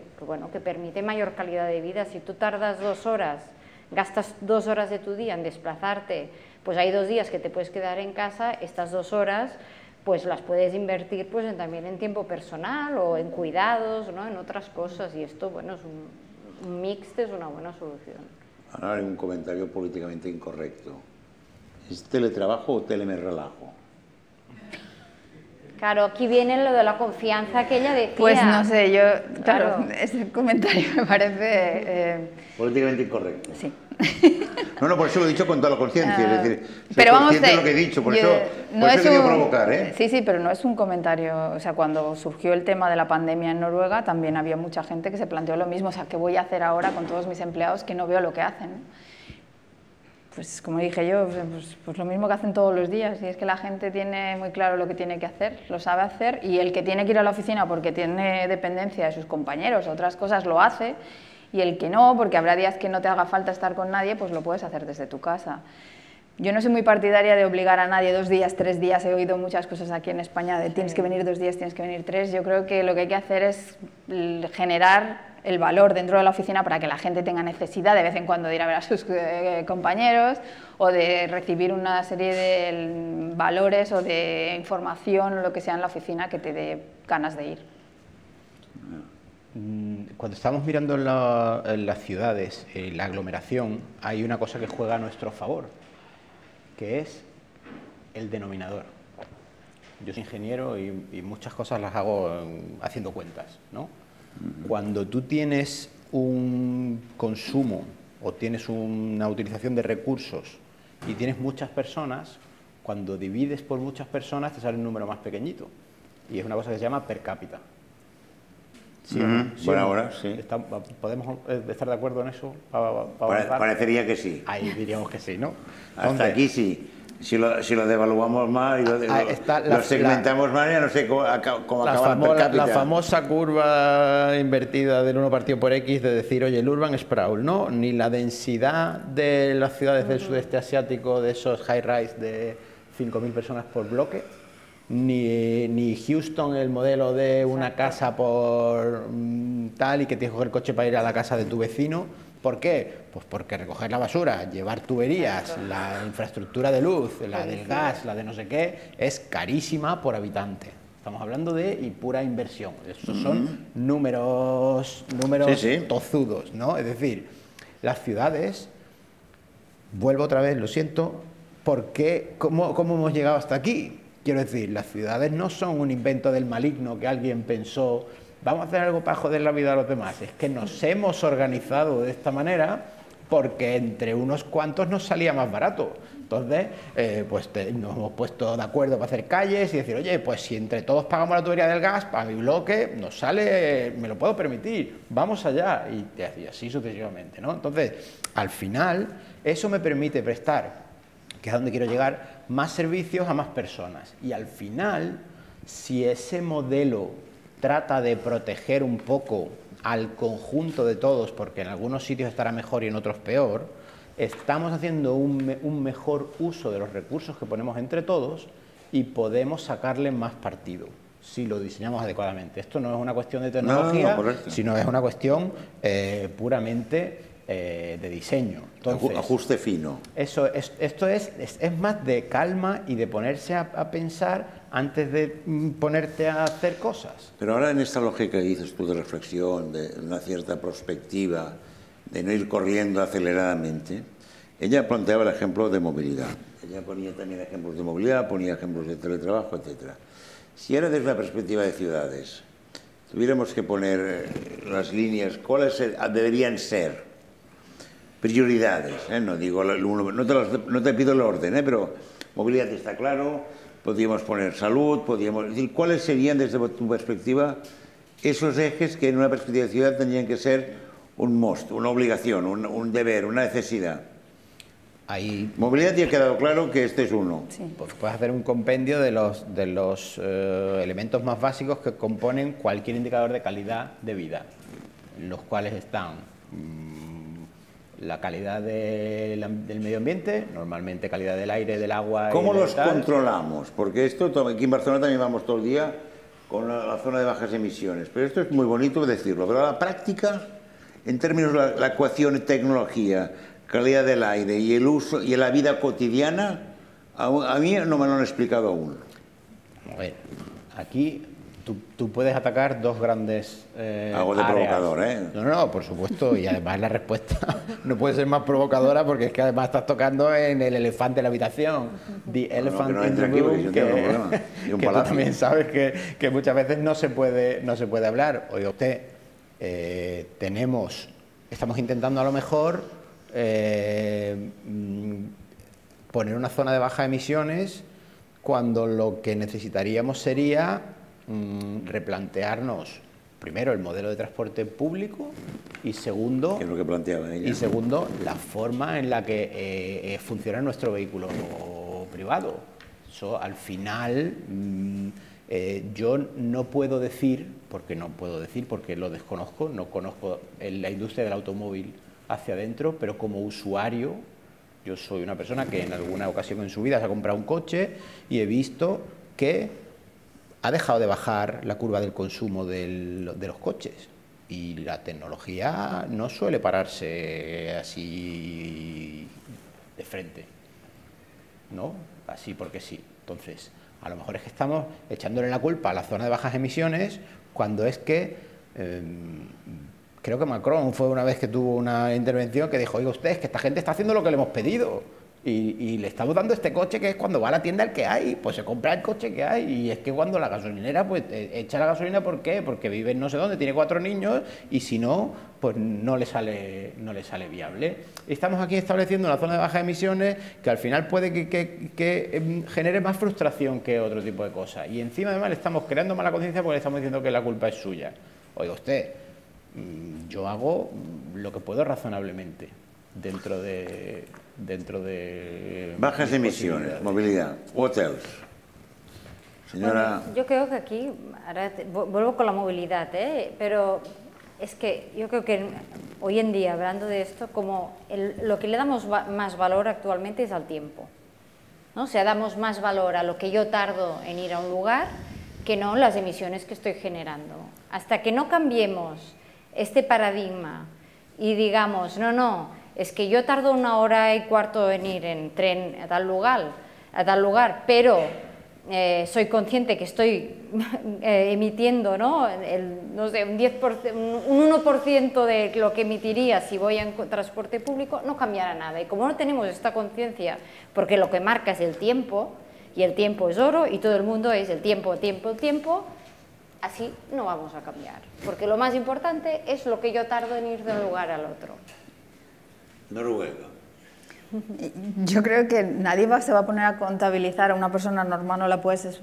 permite mayor calidad de vida. Si tú tardas 2 horas, gastas 2 horas de tu día en desplazarte, pues hay 2 días que te puedes quedar en casa, estas 2 horas pues las puedes invertir pues también en tiempo personal o en cuidados, ¿no? En otras cosas, y esto bueno, es un mix, es una buena solución. Ahora haré un comentario políticamente incorrecto. ¿Es teletrabajo o telemerrelajo? Claro, aquí viene lo de la confianza que ella decía. Pues no sé, claro, ese comentario me parece... políticamente incorrecto. Sí. No, por eso lo he dicho con toda la conciencia, es decir, pero vamos, consciente de lo que he dicho, por eso he querido provocar, ¿eh? Sí, pero no es un comentario, o sea, cuando surgió el tema de la pandemia en Noruega también había mucha gente que se planteó lo mismo, o sea, ¿qué voy a hacer ahora con todos mis empleados que no veo lo que hacen? Pues como dije yo, pues lo mismo que hacen todos los días, y es que la gente tiene muy claro lo que tiene que hacer, lo sabe hacer, y el que tiene que ir a la oficina porque tiene dependencia de sus compañeros o otras cosas lo hace, y el que no, porque habrá días que no te haga falta estar con nadie, pues lo puedes hacer desde tu casa. Yo no soy muy partidaria de obligar a nadie 2 días, 3 días, he oído muchas cosas aquí en España de tienes que venir 2 días, tienes que venir 3, yo creo que lo que hay que hacer es generar el valor dentro de la oficina para que la gente tenga necesidad de vez en cuando de ir a ver a sus compañeros o de recibir una serie de valores o de información o lo que sea en la oficina que te dé ganas de ir. Cuando estamos mirando en las ciudades, la aglomeración, hay una cosa que juega a nuestro favor, que es el denominador. Yo soy ingeniero y muchas cosas las hago haciendo cuentas, ¿no? Cuando tú tienes un consumo o tienes una utilización de recursos y tienes muchas personas, cuando divides por muchas personas te sale un número más pequeñito. Y es una cosa que se llama per cápita. ¿Sí o no? ¿Sí Bueno, o no? ahora sí. ¿Podemos estar de acuerdo en eso? Parecería que sí. Ahí diríamos que sí, ¿no? Hasta Entonces, aquí sí. Si lo devaluamos más y está lo segmentamos más, ya no sé cómo acabar per cápita. La famosa curva invertida del 1 partido por X de decir, oye, el urban sprawl, ¿no? Ni la densidad de las ciudades del sudeste asiático, de esos high-rise de 5.000 personas por bloque, ni Houston, el modelo de una casa por tal y que tienes que coger el coche para ir a la casa de tu vecino. ¿Por qué? Pues porque recoger la basura, llevar tuberías, la infraestructura de luz, la del gas, la de no sé qué, es carísima por habitante. Estamos hablando de pura inversión. Estos son números tozudos, ¿no? Es decir, las ciudades, vuelvo otra vez, lo siento, ¿cómo hemos llegado hasta aquí? Quiero decir, las ciudades no son un invento del maligno que alguien pensó, vamos a hacer algo para joder la vida a los demás. Es que nos hemos organizado de esta manera porque entre unos cuantos nos salía más barato. Entonces, nos hemos puesto de acuerdo para hacer calles y decir, oye, pues si entre todos pagamos la tubería del gas, para mi bloque nos sale, me lo puedo permitir, vamos allá. Y así sucesivamente, ¿no? Entonces, al final, eso me permite prestar, que es a donde quiero llegar, más servicios a más personas. Y al final, si ese modelo trata de proteger un poco al conjunto de todos, porque en algunos sitios estará mejor y en otros peor, estamos haciendo un mejor uso de los recursos que ponemos entre todos y podemos sacarle más partido si lo diseñamos adecuadamente. Esto no es una cuestión de tecnología, sino es una cuestión puramente de diseño. Entonces, ajuste fino. Esto es más de calma y de ponerse a pensar antes de ponerte a hacer cosas. Pero ahora en esta lógica que dices tú de reflexión, de una cierta perspectiva, de no ir corriendo aceleradamente, ella planteaba el ejemplo de movilidad. Ella ponía también ejemplos de movilidad, ponía ejemplos de teletrabajo, etc. Si ahora desde la perspectiva de ciudades tuviéramos que poner las líneas, ¿cuáles deberían ser? Prioridades, no digo no te pido el orden, pero movilidad está claro. Podríamos poner salud, podríamos decir, ¿cuáles serían desde tu perspectiva esos ejes que en una perspectiva de ciudad tendrían que ser un must, una obligación, un deber, una necesidad? Ahí, movilidad ya ha quedado claro que este es uno. Sí. Pues puedes hacer un compendio de los elementos más básicos que componen cualquier indicador de calidad de vida, los cuales están la calidad del medio ambiente, normalmente calidad del aire, del agua. ¿Cómo los controlamos? Porque esto, aquí en Barcelona también vamos todo el día con la zona de bajas emisiones, pero esto es muy bonito decirlo, pero la práctica, en términos de la ecuación tecnología, calidad del aire y el uso y la vida cotidiana, a mí no me lo han explicado aún. A ver, aquí tú puedes atacar dos grandes Algo de áreas. provocador, ¿eh? No, por supuesto, y además la respuesta no puede ser más provocadora porque es que además estás tocando en el elefante de la habitación. The elephant in the room, que tú también sabes que muchas veces no se puede hablar. Oiga usted, estamos intentando a lo mejor poner una zona de bajas emisiones cuando lo que necesitaríamos sería replantearnos primero el modelo de transporte público y segundo, que es lo que planteaba ella. Y segundo, la forma en la que funciona nuestro vehículo privado. Eso al final yo no puedo decir, porque lo desconozco, no conozco la industria del automóvil hacia adentro, pero como usuario yo soy una persona que en alguna ocasión en su vida se ha comprado un coche y he visto que ha dejado de bajar la curva del consumo de los coches y la tecnología no suele pararse así de frente, ¿no? Así porque sí. Entonces, a lo mejor es que estamos echándole la culpa a la zona de bajas emisiones cuando es que creo que Macron fue una vez que tuvo una intervención que dijo, oiga usted, es que esta gente está haciendo lo que le hemos pedido. Y le estamos dando este coche que es cuando va a la tienda el que hay, pues se compra el coche que hay. Y es que cuando la gasolinera, pues echa la gasolina, ¿por qué? Porque vive en no sé dónde, tiene 4 niños y si no, pues no le sale viable. Estamos aquí estableciendo una zona de bajas emisiones que al final puede que genere más frustración que otro tipo de cosas. Y encima además le estamos creando mala conciencia porque le estamos diciendo que la culpa es suya. Oiga usted, yo hago lo que puedo razonablemente dentro de bajas emisiones, movilidad, hotels. Señora... Bueno, yo creo que aquí, ahora vuelvo con la movilidad, pero es que yo creo que hoy en día, hablando de esto, como lo que le damos más valor actualmente es al tiempo, ¿no? O sea, damos más valor a lo que yo tardo en ir a un lugar que no las emisiones que estoy generando. Hasta que no cambiemos este paradigma y digamos, no, es que yo tardo 1 hora y cuarto en ir en tren a tal lugar, pero soy consciente que estoy emitiendo, ¿no? No sé, un 10%, un 1% de lo que emitiría si voy en transporte público, no cambiará nada. Y como no tenemos esta conciencia, porque lo que marca es el tiempo, y el tiempo es oro, y todo el mundo es el tiempo, así no vamos a cambiar. Porque lo más importante es lo que yo tardo en ir de un lugar al otro. Noruega. Yo creo que nadie se va a poner a contabilizar. A una persona normal no la puedes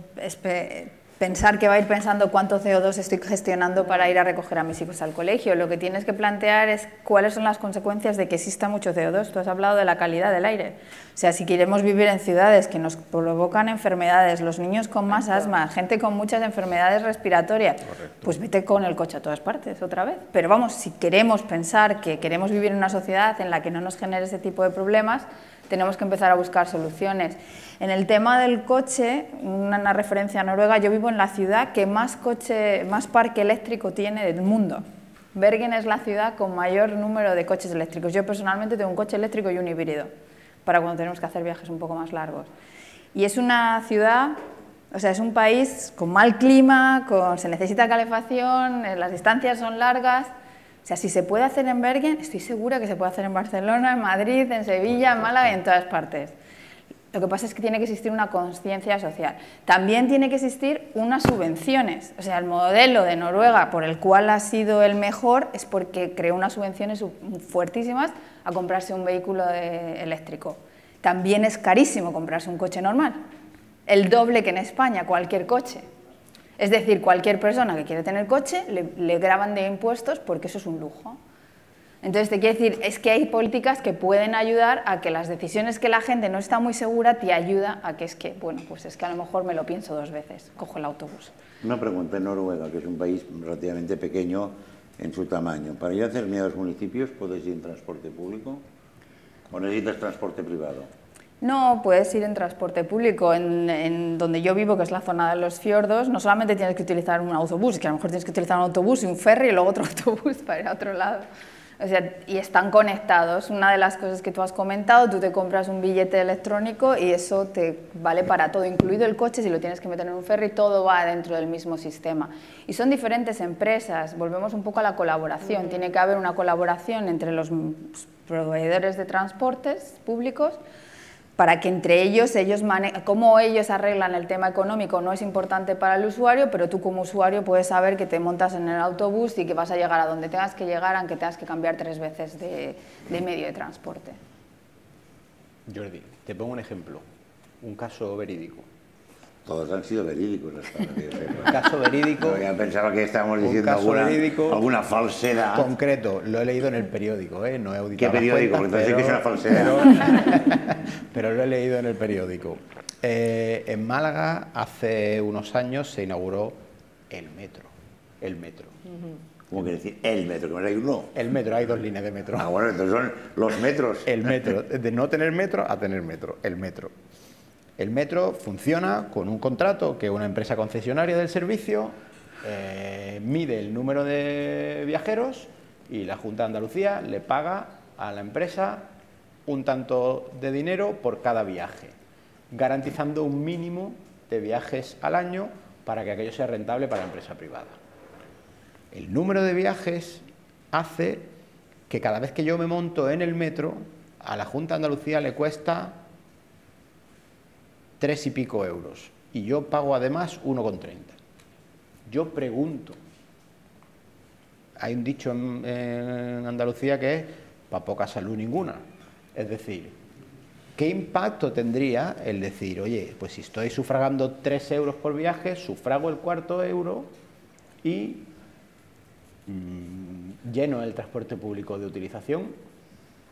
pensar que va a ir pensando cuánto CO2 estoy gestionando para ir a recoger a mis hijos al colegio. Lo que tienes que plantear es cuáles son las consecuencias de que exista mucho CO2. Tú has hablado de la calidad del aire. O sea, si queremos vivir en ciudades que nos provocan enfermedades, los niños con más asma, gente con muchas enfermedades respiratorias, pues vete con el coche a todas partes otra vez. Pero vamos, si queremos pensar que queremos vivir en una sociedad en la que no nos genere ese tipo de problemas, tenemos que empezar a buscar soluciones. En el tema del coche, una referencia a Noruega, yo vivo en la ciudad que más parque eléctrico tiene del mundo. Bergen es la ciudad con mayor número de coches eléctricos. Yo personalmente tengo un coche eléctrico y un híbrido, para cuando tenemos que hacer viajes un poco más largos. Y es una ciudad, o sea, es un país con mal clima, se necesita calefacción, las distancias son largas. O sea, si se puede hacer en Bergen, estoy segura que se puede hacer en Barcelona, en Madrid, en Sevilla, en Málaga y en todas partes. Lo que pasa es que tiene que existir una conciencia social. También tiene que existir unas subvenciones. O sea, el modelo de Noruega por el cual ha sido el mejor es porque creó unas subvenciones fuertísimas a comprarse un vehículo eléctrico. También es carísimo comprarse un coche normal. El doble que en España, cualquier coche. Es decir, cualquier persona que quiere tener coche le graban de impuestos porque eso es un lujo. Entonces, te quiero decir, es que hay políticas que pueden ayudar a que las decisiones que la gente no está muy segura te ayuda a que bueno, pues es que a lo mejor me lo pienso 2 veces, cojo el autobús. Una pregunta, en Noruega, que es un país relativamente pequeño en su tamaño, ¿para ir a determinados municipios puedes ir en transporte público o necesitas transporte privado? No, puedes ir en transporte público. En donde yo vivo, que es la zona de los fiordos, no solamente tienes que utilizar un autobús, que a lo mejor tienes que utilizar un autobús y un ferry y luego otro autobús para ir a otro lado. O sea, y están conectados. Una de las cosas que tú has comentado, tú te compras un billete electrónico y eso te vale para todo, incluido el coche. Si lo tienes que meter en un ferry, todo va dentro del mismo sistema. Y son diferentes empresas. Volvemos un poco a la colaboración. Tiene que haber una colaboración entre los proveedores de transportes públicos para que entre ellos, cómo ellos arreglan el tema económico no es importante para el usuario, pero tú como usuario puedes saber que te montas en el autobús y que vas a llegar a donde tengas que llegar, aunque tengas que cambiar 3 veces de medio de transporte. Jordi, te pongo un ejemplo, un caso verídico. Todos han sido verídicos hasta ahora. Un caso verídico. Pero ya pensaba que estábamos diciendo alguna falsedad. Concreto, lo he leído en el periódico, no he auditado. ¿Qué periódico? Cuentas, Entonces sí que es una falsedad. Pero lo he leído en el periódico. En Málaga, hace unos años, se inauguró el metro. El metro. ¿Cómo quiere decir? El metro, que no hay uno. El metro, hay 2 líneas de metro. Ah, bueno, entonces son los metros. El metro, de no tener metro a tener metro, el metro. El metro funciona con un contrato que una empresa concesionaria del servicio mide el número de viajeros y la Junta de Andalucía le paga a la empresa un tanto de dinero por cada viaje, garantizando un mínimo de viajes al año para que aquello sea rentable para la empresa privada. El número de viajes hace que cada vez que yo me monto en el metro, a la Junta de Andalucía le cuesta 3 y pico euros y yo pago además 1,30. Yo pregunto. Hay un dicho en Andalucía que es para poca salud ninguna. Es decir, ¿qué impacto tendría el decir, oye, pues si estoy sufragando 3 euros por viaje, sufrago el cuarto euro y lleno el transporte público de utilización?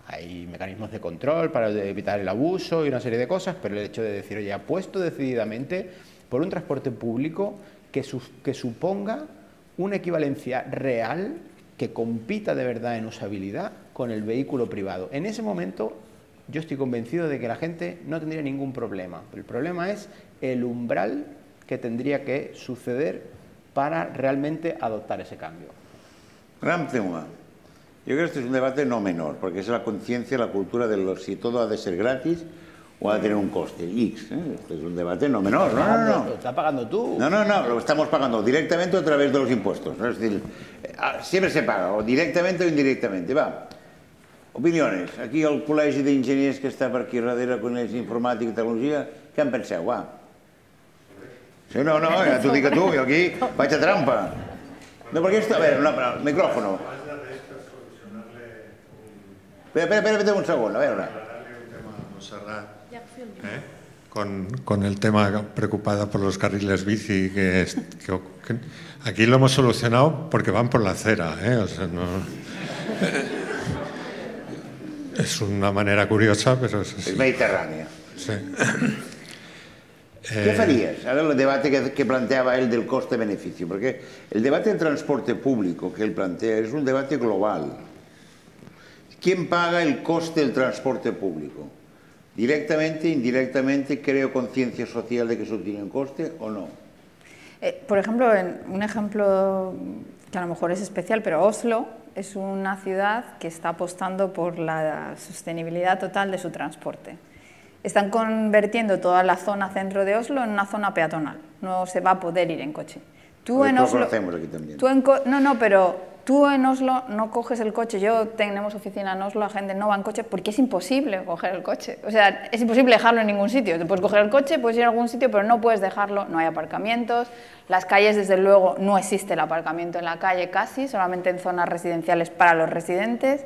Hay mecanismos de control para evitar el abuso y una serie de cosas, pero el hecho de decir, oye, apuesto decididamente por un transporte público que suponga una equivalencia real, que compita de verdad en usabilidad con el vehículo privado. En ese momento yo estoy convencido de que la gente no tendría ningún problema. El problema es el umbral que tendría que suceder para realmente adoptar ese cambio. Gran tema. Yo creo que este es un debate no menor, porque es la conciencia, la cultura de si todo ha de ser gratis o ha de tener un coste X. Este es un debate no menor. No. Lo estás pagando tú. No, lo estamos pagando directamente o a través de los impuestos. Es decir, siempre se paga, o directamente o indirectamente. Va. Opinions. Aquí el col·legi d'enginyers que està per aquí darrere, coneix informàtica i tecnologia, què en penseu? Va. Sí, no, ja t'ho dic a tu, jo aquí faig a trampa. No, perquè esto... A ver, el micrófono. Espera un segundo, a ver ahora. Con el tema preocupada por los carriles bici, que aquí lo hemos solucionado porque van por la acera, o sea, no... Es una manera curiosa, pero es mediterránea. Sí. ¿Qué farías? Ahora el debate que planteaba él del coste-beneficio, porque el debate del transporte público que él plantea es un debate global. ¿Quién paga el coste del transporte público? ¿Directamente, indirectamente, creo conciencia social de que eso tiene un coste o no? Por ejemplo, un ejemplo que a lo mejor es especial, pero Oslo es una ciudad que está apostando por la sostenibilidad total de su transporte. Están convirtiendo toda la zona centro de Oslo en una zona peatonal. No se va a poder ir en coche. Tú en Oslo, aquí también. Pero tú en Oslo no coges el coche. Tenemos oficina en Oslo, la gente no va en coche porque es imposible coger el coche. O sea, es imposible dejarlo en ningún sitio. Te puedes coger el coche, puedes ir a algún sitio, pero no puedes dejarlo. No hay aparcamientos. Las calles, desde luego, no existe el aparcamiento en la calle casi, solamente en zonas residenciales para los residentes.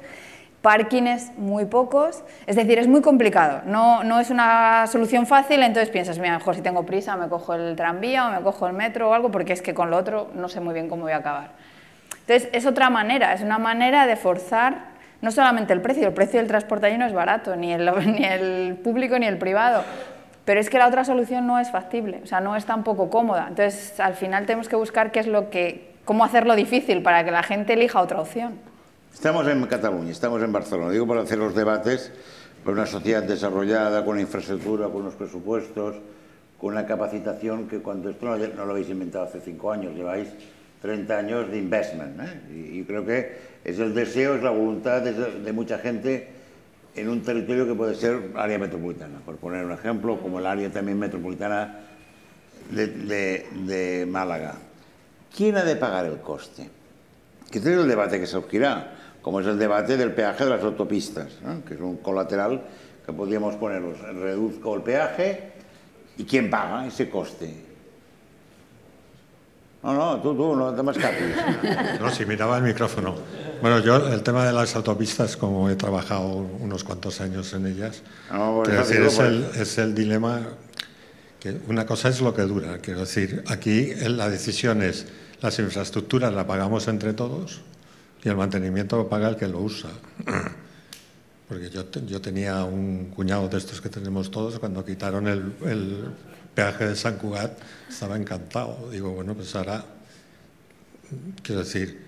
Parkings muy pocos, es decir, es muy complicado, no es una solución fácil, entonces piensas, mira, mejor si tengo prisa me cojo el tranvía o me cojo el metro o algo, porque es que con lo otro no sé muy bien cómo voy a acabar. Entonces es otra manera, es una manera de forzar no solamente el precio del transporte allí no es barato, ni el público ni el privado, pero es que la otra solución no es factible, o sea, no es tampoco cómoda, entonces al final tenemos que buscar cómo hacerlo difícil para que la gente elija otra opción. Estamos en Cataluña, estamos en Barcelona. Digo para hacer los debates por una sociedad desarrollada, con una infraestructura, con unos presupuestos, con una capacitación que cuando esto no lo habéis inventado hace 5 años, lleváis 30 años de investment. Y creo que es el deseo, es la voluntad de mucha gente en un territorio que puede ser área metropolitana, por poner un ejemplo, como el área también metropolitana de Málaga. ¿Quién ha de pagar el coste? Que este es el debate que surgirá, como es el debate del peaje de las autopistas, ¿no? Que es un colateral que podríamos ponerlos. Reduzco el peaje y ¿quién paga ese coste? No, tú, no te me escapes. No, si miraba el micrófono. Bueno, yo el tema de las autopistas, como he trabajado unos cuantos años en ellas, quiero decir, es el dilema, que una cosa es lo que dura, quiero decir, aquí la decisión es, las infraestructuras las pagamos entre todos y el mantenimiento lo paga el que lo usa. Porque yo tenía un cuñado de estos que tenemos todos, cuando quitaron el peaje de Sant Cugat, estaba encantado. Digo, bueno, pues ahora, quiero decir,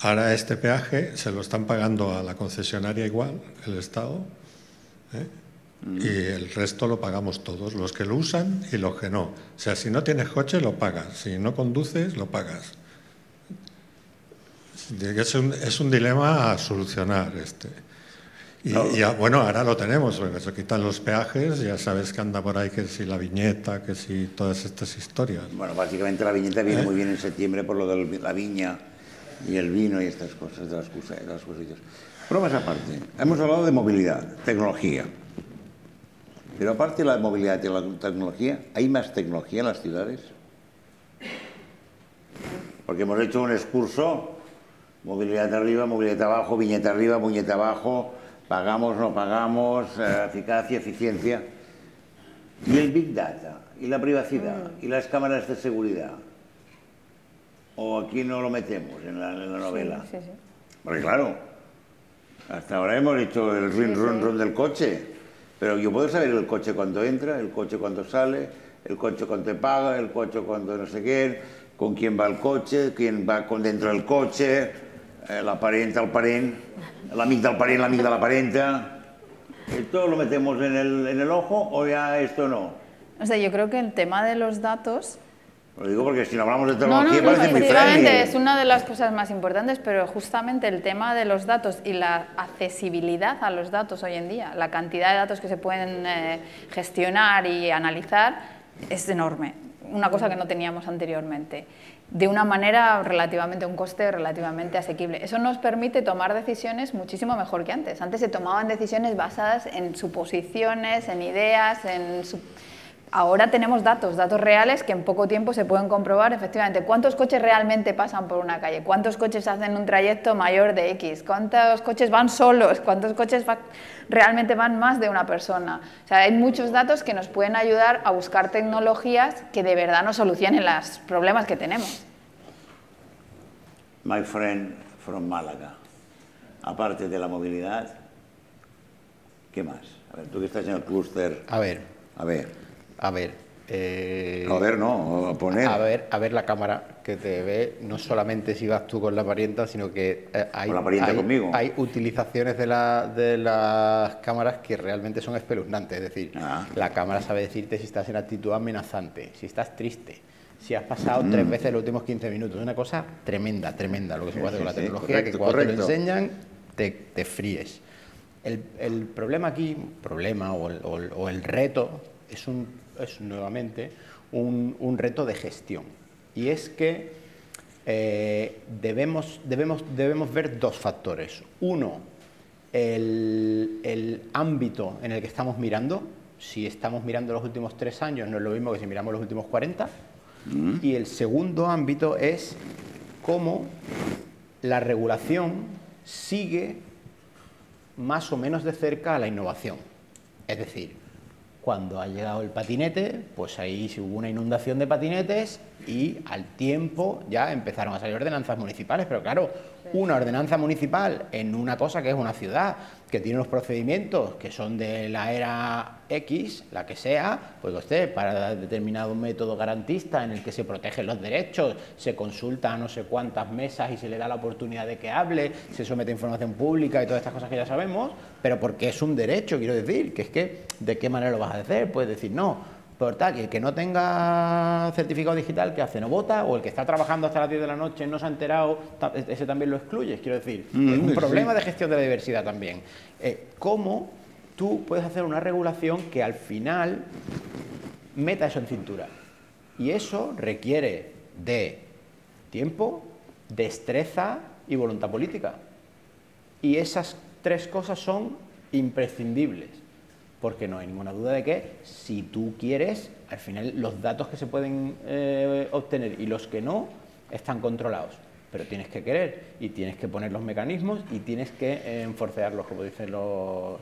ahora este peaje se lo están pagando a la concesionaria igual, el Estado, y el resto lo pagamos todos, los que lo usan y los que no. O sea, si no tienes coche, lo pagas. Si no conduces, lo pagas. Es un dilema a solucionar este. Y bueno, ahora lo tenemos, porque se quitan los peajes, ya sabes que anda por ahí que si la viñeta, que si todas estas historias. Bueno, básicamente la viñeta viene muy bien en septiembre por lo de la viña y el vino y estas cosas, de las cosillas. Pero más aparte, hemos hablado de movilidad, tecnología. Pero aparte de la movilidad y la tecnología, ¿hay más tecnología en las ciudades? Porque hemos hecho un excurso, movilidad arriba, movilidad abajo, viñeta arriba, viñeta abajo, pagamos, no pagamos, eficacia, eficiencia. ¿Y el Big Data? ¿Y la privacidad? ¿Y las cámaras de seguridad? ¿O aquí no lo metemos en la novela? Sí, sí. Porque claro, hasta ahora hemos hecho el run del coche, pero yo puedo saber el coche cuando entra, el coche cuando sale, el coche cuando paga, el coche cuando no sé qué, con quién va el coche, quién va dentro del coche, la parenta, el parent, l'amic del parent, l'amic de la parenta. ¿Esto lo metemos en el ojo o ya esto no? O sea, yo creo que el tema de los datos... Lo digo porque si no hablamos de tecnología parece muy efectivamente friendly. es una de las cosas más importantes, pero justamente el tema de los datos y la accesibilidad a los datos hoy en día, la cantidad de datos que se pueden gestionar y analizar es enorme, una cosa que no teníamos anteriormente, de una manera relativamente, un coste relativamente asequible. Eso nos permite tomar decisiones muchísimo mejor que antes. Antes se tomaban decisiones basadas en suposiciones, en ideas, Ahora tenemos datos reales que en poco tiempo se pueden comprobar efectivamente cuántos coches realmente pasan por una calle, cuántos coches hacen un trayecto mayor de X, cuántos coches van solos, cuántos coches realmente van más de una persona. O sea, hay muchos datos que nos pueden ayudar a buscar tecnologías que de verdad nos solucionen los problemas que tenemos. My friend from Málaga. Aparte de la movilidad, ¿qué más? A ver, tú que estás en el clúster... A ver. A ver. A ver, no, a poner. A ver la cámara que te ve, no solamente si vas tú con la parienta, sino que hay utilizaciones de las cámaras que realmente son espeluznantes. Es decir, la cámara sabe decirte si estás en actitud amenazante, si estás triste, si has pasado 3 veces los últimos 15 minutos. Es una cosa tremenda lo que se puede hacer con la tecnología, correcto, que cuando te lo enseñan te fríes. El problema aquí, o el reto, es nuevamente un reto de gestión, y es que debemos ver 2 factores. Uno, el ámbito en el que estamos mirando. Si estamos mirando los últimos 3 años no es lo mismo que si miramos los últimos 40. Y el segundo ámbito es cómo la regulación sigue más o menos de cerca a la innovación. Es decir, cuando ha llegado el patinete, pues ahí hubo una inundación de patinetes y al tiempo ya empezaron a salir ordenanzas municipales, pero claro, una ordenanza municipal en una cosa que es una ciudad, que tiene unos procedimientos que son de la era X, la que sea, pues usted, para determinado método garantista en el que se protegen los derechos, se consulta a no sé cuántas mesas y se le da la oportunidad de que hable, se somete a información pública y todas estas cosas que ya sabemos, pero porque es un derecho, quiero decir, que es que, ¿de qué manera lo vas a hacer? Puedes decir, no, por tal, el que no tenga certificado digital, ¿qué hace? ¿No vota? O el que está trabajando hasta las 10 de la noche no se ha enterado, ese también lo excluyes, quiero decir. Es un problema de gestión de la diversidad también. ¿Cómo tú puedes hacer una regulación que al final meta eso en cintura? Y eso requiere de tiempo, destreza y voluntad política. Y esas 3 cosas son imprescindibles. Porque no hay ninguna duda de que si tú quieres, al final los datos que se pueden obtener y los que no están controlados. Pero tienes que querer y tienes que poner los mecanismos y tienes que enforcearlos, como dicen los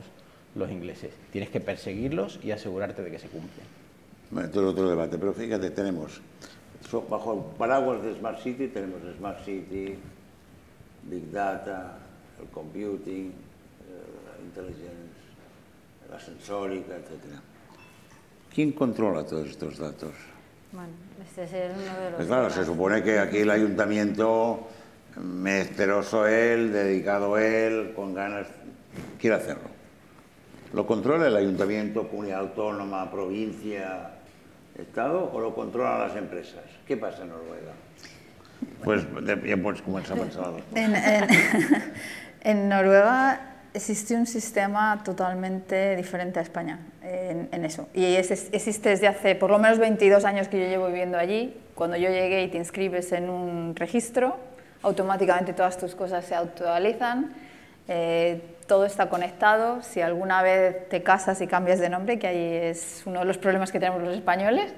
ingleses. Tienes que perseguirlos y asegurarte de que se cumplen. Bueno, esto es otro debate, pero fíjate, tenemos, bajo el paraguas de Smart City, tenemos Smart City, Big Data, el Computing, la Intelligence, la sensórica, etc. ¿Quién controla todos estos datos? Bueno, este es uno de los... Pues claro, se supone que aquí el ayuntamiento, menesteroso él, dedicado él, con ganas, quiere hacerlo. ¿Lo controla el ayuntamiento, comunidad autónoma, provincia, estado, o lo controlan las empresas? ¿Qué pasa en Noruega? Pues ya puedes comenzar a pensar. En Noruega existe un sistema totalmente diferente a España en eso. Y existe desde hace por lo menos 22 años que yo llevo viviendo allí. Cuando yo llegué y te inscribes en un registro, automáticamente todas tus cosas se actualizan. Todo está conectado. Si alguna vez te casas y cambias de nombre, que ahí es uno de los problemas que tenemos los españoles,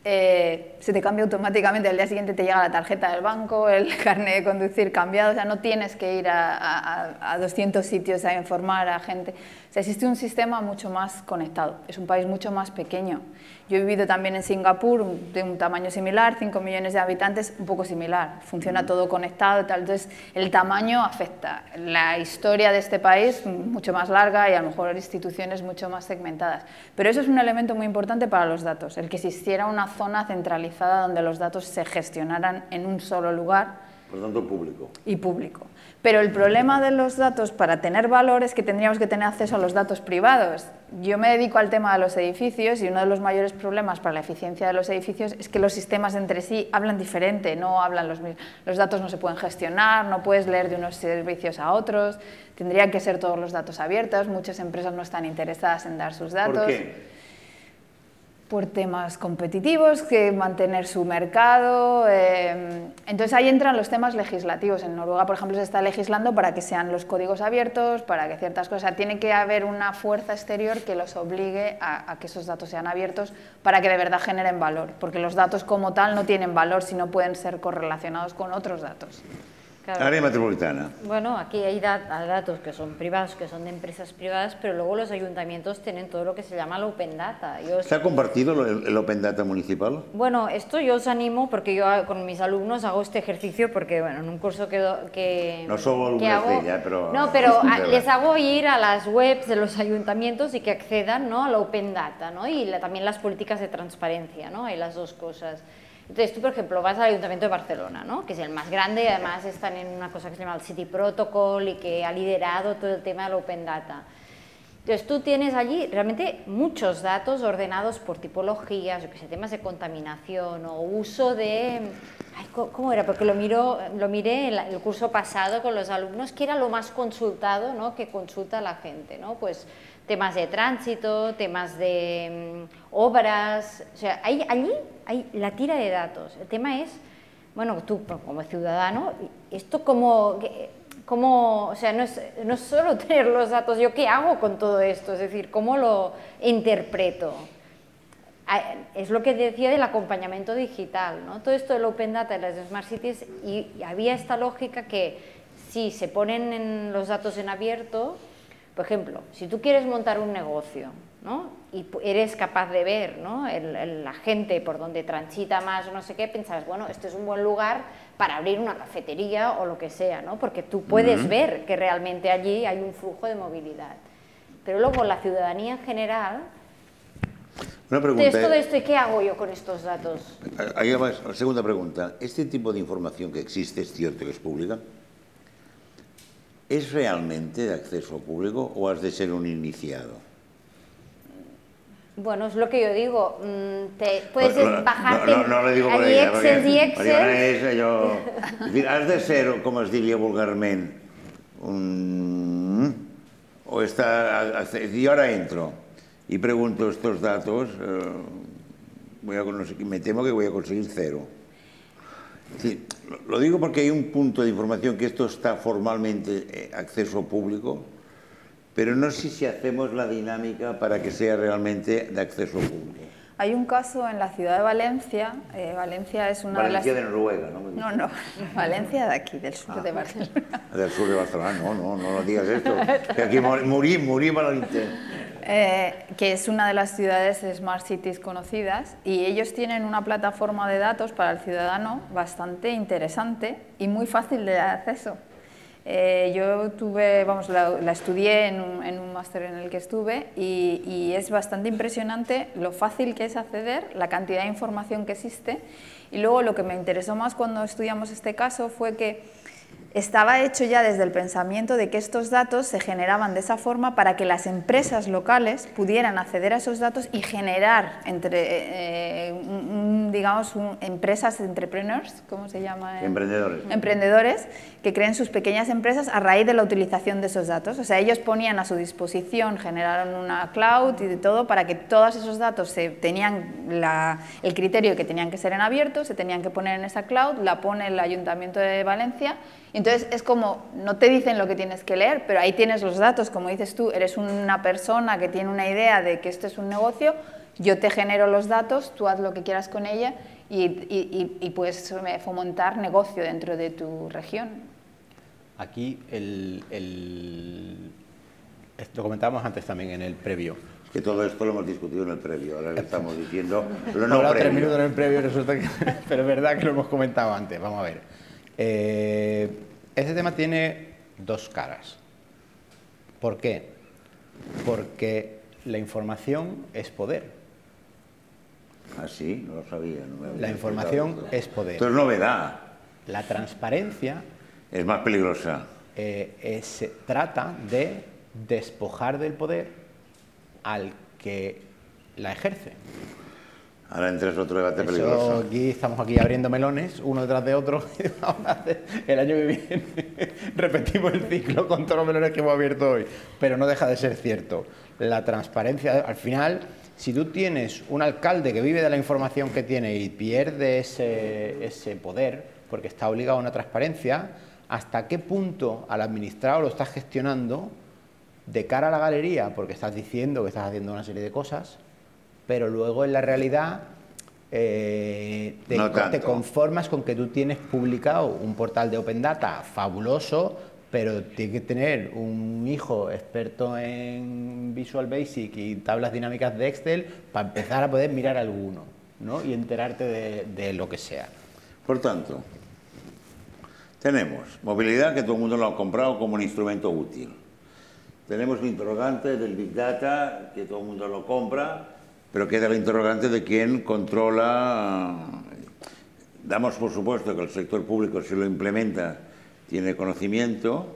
se te cambia automáticamente, al día siguiente te llega la tarjeta del banco, el carnet de conducir cambiado, o sea, no tienes que ir a 200 sitios a informar a gente. O sea, existe un sistema mucho más conectado, es un país mucho más pequeño. Yo he vivido también en Singapur, de un tamaño similar, 5 millones de habitantes, un poco similar, funciona todo conectado y tal, entonces el tamaño afecta. La historia de este país mucho más larga y a lo mejor instituciones mucho más segmentadas. Pero eso es un elemento muy importante para los datos, el que existiera una zona centralizada donde los datos se gestionaran en un solo lugar. Por tanto, público. Y público. Pero el problema de los datos, para tener valor, es que tendríamos que tener acceso a los datos privados. Yo me dedico al tema de los edificios y uno de los mayores problemas para la eficiencia de los edificios es que los sistemas entre sí hablan diferente, no hablan los mismos. Los datos no se pueden gestionar, no puedes leer de unos servicios a otros, tendrían que ser todos los datos abiertos, muchas empresas no están interesadas en dar sus datos. ¿Por qué? Por temas competitivos, que mantener su mercado. Entonces ahí entran los temas legislativos. En Noruega, por ejemplo, se está legislando para que sean los códigos abiertos, para que ciertas cosas... O sea, tiene que haber una fuerza exterior que los obligue a que esos datos sean abiertos para que de verdad generen valor, porque los datos como tal no tienen valor si no pueden ser correlacionados con otros datos. Claro. Área metropolitana. Bueno, aquí hay datos que son privados, que son de empresas privadas, pero luego los ayuntamientos tienen todo lo que se llama el Open Data. ¿Se ha compartido el Open Data municipal? Bueno, esto yo os animo porque yo con mis alumnos hago este ejercicio porque, bueno, en un curso que no solo alumnos de ella, pero... No, pero les hago ir a las webs de los ayuntamientos y que accedan, ¿no?, al Open Data, ¿no?, y también las políticas de transparencia, ¿no?, hay las dos cosas. Entonces tú, por ejemplo, vas al Ayuntamiento de Barcelona, ¿no?, que es el más grande y además están en una cosa que se llama el City Protocol y que ha liderado todo el tema del Open Data. Entonces tú tienes allí realmente muchos datos ordenados por tipologías, yo que sé, temas de contaminación o uso de... Ay, ¿cómo era? Porque lo miré el curso pasado con los alumnos, que era lo más consultado, ¿no?, que consulta la gente, ¿no? Pues temas de tránsito, temas de obras, o sea, allí hay la tira de datos. El tema es, bueno, tú como ciudadano, esto como o sea, no es solo tener los datos, yo qué hago con todo esto, es decir, cómo lo interpreto. Es lo que decía del acompañamiento digital, ¿no? Todo esto del Open Data de las Smart Cities, y había esta lógica que si se ponen los datos en abierto, por ejemplo, si tú quieres montar un negocio, ¿no?, y eres capaz de ver, ¿no?, la gente por donde transita más o no sé qué, pensarás, bueno, este es un buen lugar para abrir una cafetería o lo que sea, ¿no?, porque tú puedes ver que realmente allí hay un flujo de movilidad. Pero luego la ciudadanía en general... Una pregunta, todo esto, ¿y qué hago yo con estos datos? Ahí va, segunda pregunta. ¿Este tipo de información que existe es cierto que es pública? ¿Es realmente de acceso público o has de ser un iniciado? Bueno, es lo que yo digo. Puedes bajarte no le digo por allí ella, Excel y Excel. Es decir, has de ser, com es diria vulgarment, o está... Yo ahora entro y pregunto estos datos, me temo que voy a conseguir 0. Sí, lo digo porque hay un punto de información que esto está formalmente acceso público, pero no sé si hacemos la dinámica para que sea realmente de acceso público. Hay un caso en la ciudad de Valencia. Valencia es una Valencia de las... de Noruega, ¿no? No, Valencia de aquí, del sur de Barcelona. Del sur de Barcelona, no digas esto, que aquí morí malamente. Que es una de las ciudades Smart Cities conocidas, y ellos tienen una plataforma de datos para el ciudadano bastante interesante y muy fácil de acceso. Yo la estudié en un máster en el que estuve y es bastante impresionante lo fácil que es acceder, la cantidad de información que existe, y luego lo que me interesó más cuando estudiamos este caso fue que estaba hecho ya desde el pensamiento de que estos datos se generaban de esa forma para que las empresas locales pudieran acceder a esos datos y generar empresas, entrepreneurs, ¿cómo se llama? Emprendedores. Emprendedores que creen sus pequeñas empresas a raíz de la utilización de esos datos. O sea, ellos ponían a su disposición, generaron una cloud y de todo para que todos esos datos tenían el criterio que tenían que ser en abierto, se tenían que poner en esa cloud, la pone el Ayuntamiento de Valencia. Y Entonces es como, no te dicen lo que tienes que leer, pero ahí tienes los datos, como dices tú, eres una persona que tiene una idea de que esto es un negocio, yo te genero los datos, tú haz lo que quieras con ella y puedes fomentar negocio dentro de tu región. Aquí lo comentábamos antes también en el previo. Es que todo esto lo hemos discutido en el previo, ahora le estamos diciendo lo no no 3 minutos previo. en el previo, resulta que... Pero es verdad que lo hemos comentado antes, vamos a ver. Este tema tiene dos caras. ¿Por qué? Porque la información es poder. Ah, sí, no lo sabía. No me había La información explicado. es poder. Esto es novedad. La transparencia Es más peligrosa. se trata de despojar del poder al que la ejerce. Ahora entras en otro debate Eso, peligroso. estamos aquí abriendo melones, uno detrás de otro. El año que viene repetimos el ciclo con todos los melones que hemos abierto hoy. Pero no deja de ser cierto. La transparencia, al final, si tú tienes un alcalde que vive de la información que tiene y pierde ese poder, porque está obligado a una transparencia, ¿hasta qué punto al administrado lo estás gestionando de cara a la galería? Porque estás diciendo que estás haciendo una serie de cosas, pero luego en la realidad te conformas con que tú tienes publicado un portal de Open Data fabuloso, pero tiene que tener un hijo experto en Visual Basic y tablas dinámicas de Excel para empezar a poder mirar alguno, ¿no? Y enterarte de lo que sea. Por tanto, tenemos movilidad, que todo el mundo lo ha comprado como un instrumento útil. Tenemos el interrogante del Big Data, que todo el mundo lo compra, pero queda el interrogante de quién controla. Damos por supuesto que el sector público, si lo implementa, tiene conocimiento,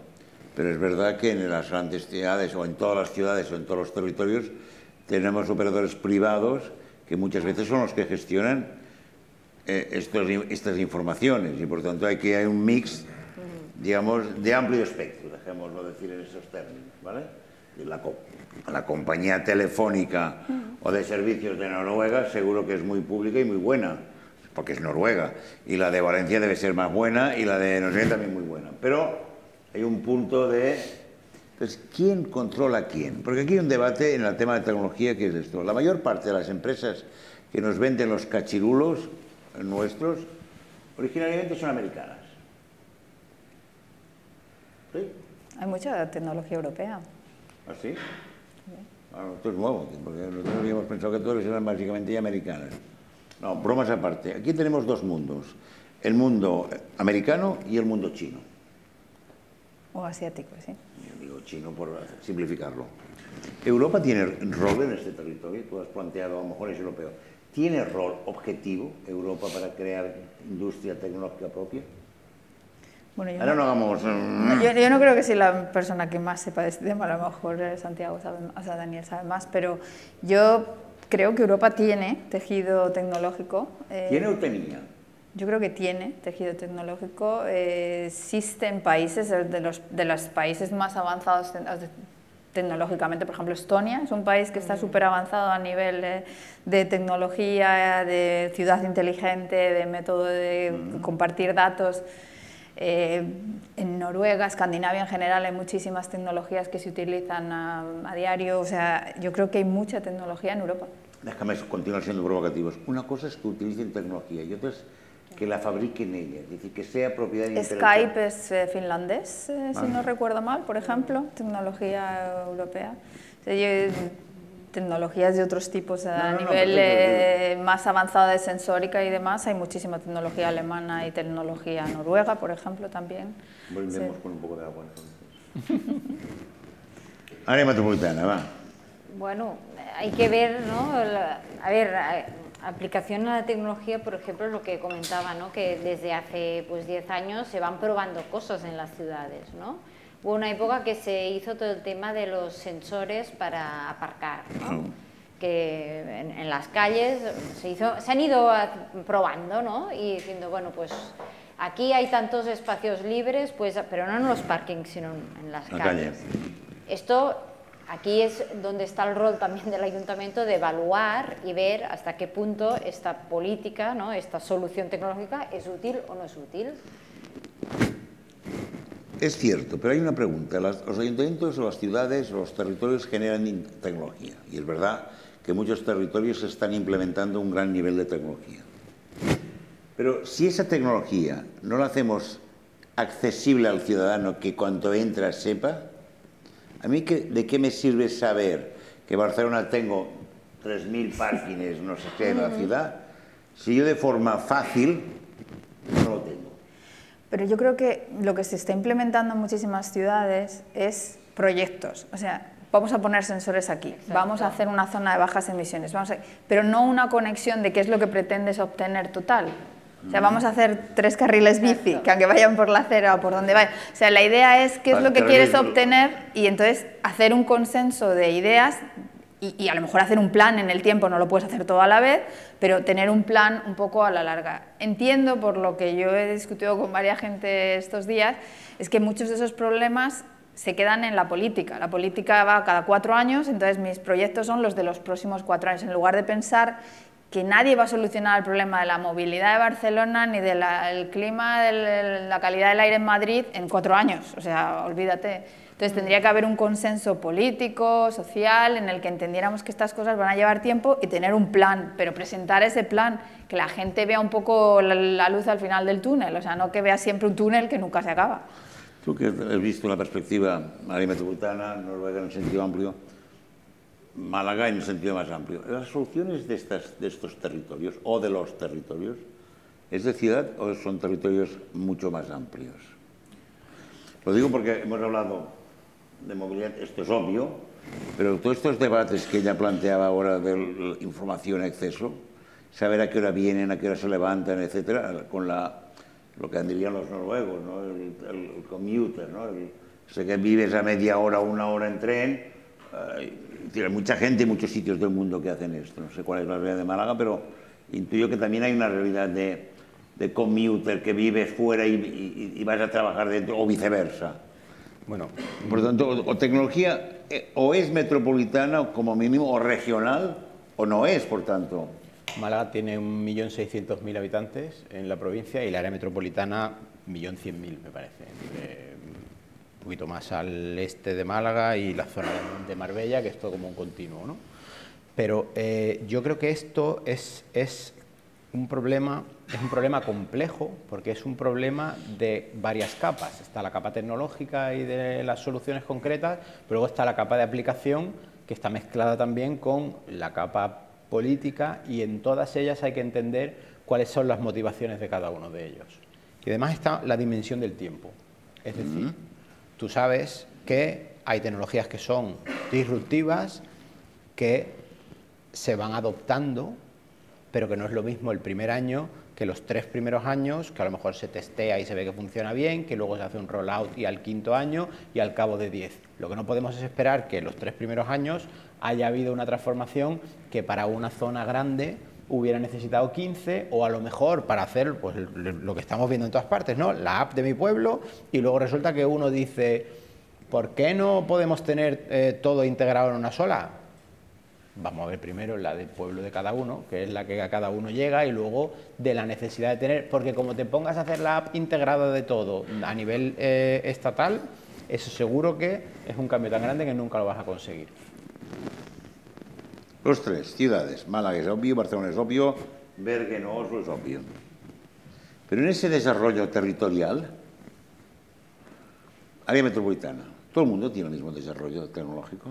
pero es verdad que en las grandes ciudades o en todas las ciudades o en todos los territorios tenemos operadores privados que muchas veces son los que gestionan estas informaciones y por tanto aquí hay un mix, digamos, de amplio espectro, dejémoslo decir en esos términos, ¿vale? La compañía telefónica o de servicios de Noruega seguro que es muy pública y muy buena, porque es Noruega, y la de Valencia debe ser más buena y la de no sé también muy buena, pero hay un punto de... Entonces, ¿quién controla a quién? Porque aquí hay un debate en el tema de tecnología que es esto. La mayor parte de las empresas que nos venden los cachirulos nuestros, originariamente son americanas. ¿Sí? Hay mucha tecnología europea. ¿Ah, sí? Bueno, esto es nuevo, porque nosotros habíamos pensado que todas eran básicamente americanas. No, bromas aparte. Aquí tenemos dos mundos. El mundo americano y el mundo chino. O asiático, sí. Yo digo chino por simplificarlo. ¿Europa tiene rol en este territorio? Tú has planteado, a lo mejor es europeo. ¿Tiene rol objetivo Europa para crear industria tecnológica propia? Bueno, ahora no hagamos... Yo no creo que sea la persona que más sepa de este tema, a lo mejor Santiago sabe, o sea, Daniel sabe más, pero yo creo que Europa tiene tejido tecnológico. ¿Tiene o tenía? Yo creo que tiene tejido tecnológico. Existen países, de los países más avanzados tecnológicamente, por ejemplo, Estonia es un país que está súper avanzado a nivel de tecnología, de ciudad inteligente, de método de compartir datos. En Noruega, Escandinavia en general, hay muchísimas tecnologías que se utilizan a diario. O sea, yo creo que hay mucha tecnología en Europa. Déjame continuar siendo provocativos. Una cosa es que utilicen tecnología y otra es que la fabriquen ellas, es decir, que sea propiedad intelectual. Skype es finlandés, si no recuerdo mal, por ejemplo, tecnología europea. O sea, tecnologías de otros tipos a nivel más avanzado de sensórica y demás. Hay muchísima tecnología alemana y tecnología noruega, por ejemplo, también. Volvemos con un poco de agua. Área metropolitana, va. Bueno, hay que ver, ¿no? A ver, aplicación a la tecnología, por ejemplo, lo que comentaba, ¿no? Que desde hace 10 años se van probando cosas en las ciudades, ¿no? Hubo una época que se hizo todo el tema de los sensores para aparcar, ¿no? Que en las calles se han ido probando, ¿no? Y diciendo, bueno, pues aquí hay tantos espacios libres, pues, pero no en los parkings, sino en las calles. Esto, aquí es donde está el rol también del ayuntamiento de evaluar y ver hasta qué punto esta política, ¿no? Esta solución tecnológica es útil o no es útil. Es cierto, pero hay una pregunta. Los ayuntamientos, las ciudades, los territorios generan tecnología. Y es verdad que muchos territorios están implementando un gran nivel de tecnología. Pero si esa tecnología no la hacemos accesible al ciudadano que cuando entra sepa, ¿a mí de qué me sirve saber que en Barcelona tengo 3.000 parkings, no sé qué, en la ciudad, si yo de forma fácil no lo tengo? Pero yo creo que lo que se está implementando en muchísimas ciudades es proyectos. O sea, vamos a poner sensores aquí, exacto, vamos a hacer una zona de bajas emisiones, pero no una conexión de qué es lo que pretendes obtener total. O sea, vamos a hacer 3 carriles bici, que aunque vayan por la acera o por donde vayan. O sea, la idea es qué es lo que quieres obtener y entonces hacer un consenso de ideas y a lo mejor hacer un plan en el tiempo, no lo puedes hacer todo a la vez, pero tener un plan un poco a la larga. Entiendo, por lo que yo he discutido con varias gente estos días, es que muchos de esos problemas se quedan en la política. La política va cada 4 años, entonces mis proyectos son los de los próximos 4 años, en lugar de pensar que nadie va a solucionar el problema de la movilidad de Barcelona ni del clima, de la calidad del aire en Madrid en 4 años, o sea, olvídate. Entonces tendría que haber un consenso político, social, en el que entendiéramos que estas cosas van a llevar tiempo y tener un plan, pero presentar ese plan, que la gente vea un poco la luz al final del túnel, o sea, no que vea siempre un túnel que nunca se acaba. Tú que has visto una perspectiva área metropolitana, Noruega en el sentido amplio, Málaga en el sentido más amplio, ¿las soluciones de estos territorios o de los territorios es de ciudad o son territorios mucho más amplios? Lo digo porque hemos hablado de movilidad, esto es obvio, pero todos estos debates que ella planteaba ahora de información en exceso, saber a qué hora vienen, a qué hora se levantan, etcétera, con lo que dirían los noruegos, ¿no? el commuter, ¿no? Sé que vives a media hora o 1 hora en tren, hay mucha gente y muchos sitios del mundo que hacen esto. No sé cuál es la realidad de Málaga, pero intuyo que también hay una realidad de commuter que vives fuera y vas a trabajar dentro, o viceversa. Bueno, por lo tanto, o tecnología o es metropolitana como mínimo, o regional, o no es, por tanto. Málaga tiene 1.600.000 habitantes en la provincia y el área metropolitana 1.100.000, me parece. Un poquito más al este de Málaga y la zona de Marbella, que es todo como un continuo, ¿no? Pero yo creo que esto es un problema complejo, porque es un problema de varias capas. Está la capa tecnológica y de las soluciones concretas, pero luego está la capa de aplicación, que está mezclada también con la capa política, y en todas ellas hay que entender cuáles son las motivaciones de cada uno de ellos. Y además está la dimensión del tiempo. Es decir, tú sabes que hay tecnologías que son disruptivas, que se van adoptando, pero que no es lo mismo el primer año que los 3 primeros años, que a lo mejor se testea y se ve que funciona bien, que luego se hace un rollout y al 5.º año y al cabo de 10. Lo que no podemos es esperar que los 3 primeros años haya habido una transformación que para una zona grande hubiera necesitado 15, o a lo mejor para hacer pues, lo que estamos viendo en todas partes, ¿no? La app de mi pueblo, y luego resulta que uno dice, ¿por qué no podemos tener todo integrado en una sola? Vamos a ver primero la del pueblo de cada uno, que es la que a cada uno llega, y luego de la necesidad de tener, porque como te pongas a hacer la app integrada de todo a nivel estatal, eso seguro que es un cambio tan grande que nunca lo vas a conseguir. Los 3 ciudades, Málaga es obvio, Barcelona es obvio, Bergen o Oslo es obvio. Pero en ese desarrollo territorial, área metropolitana, ¿todo el mundo tiene el mismo desarrollo tecnológico?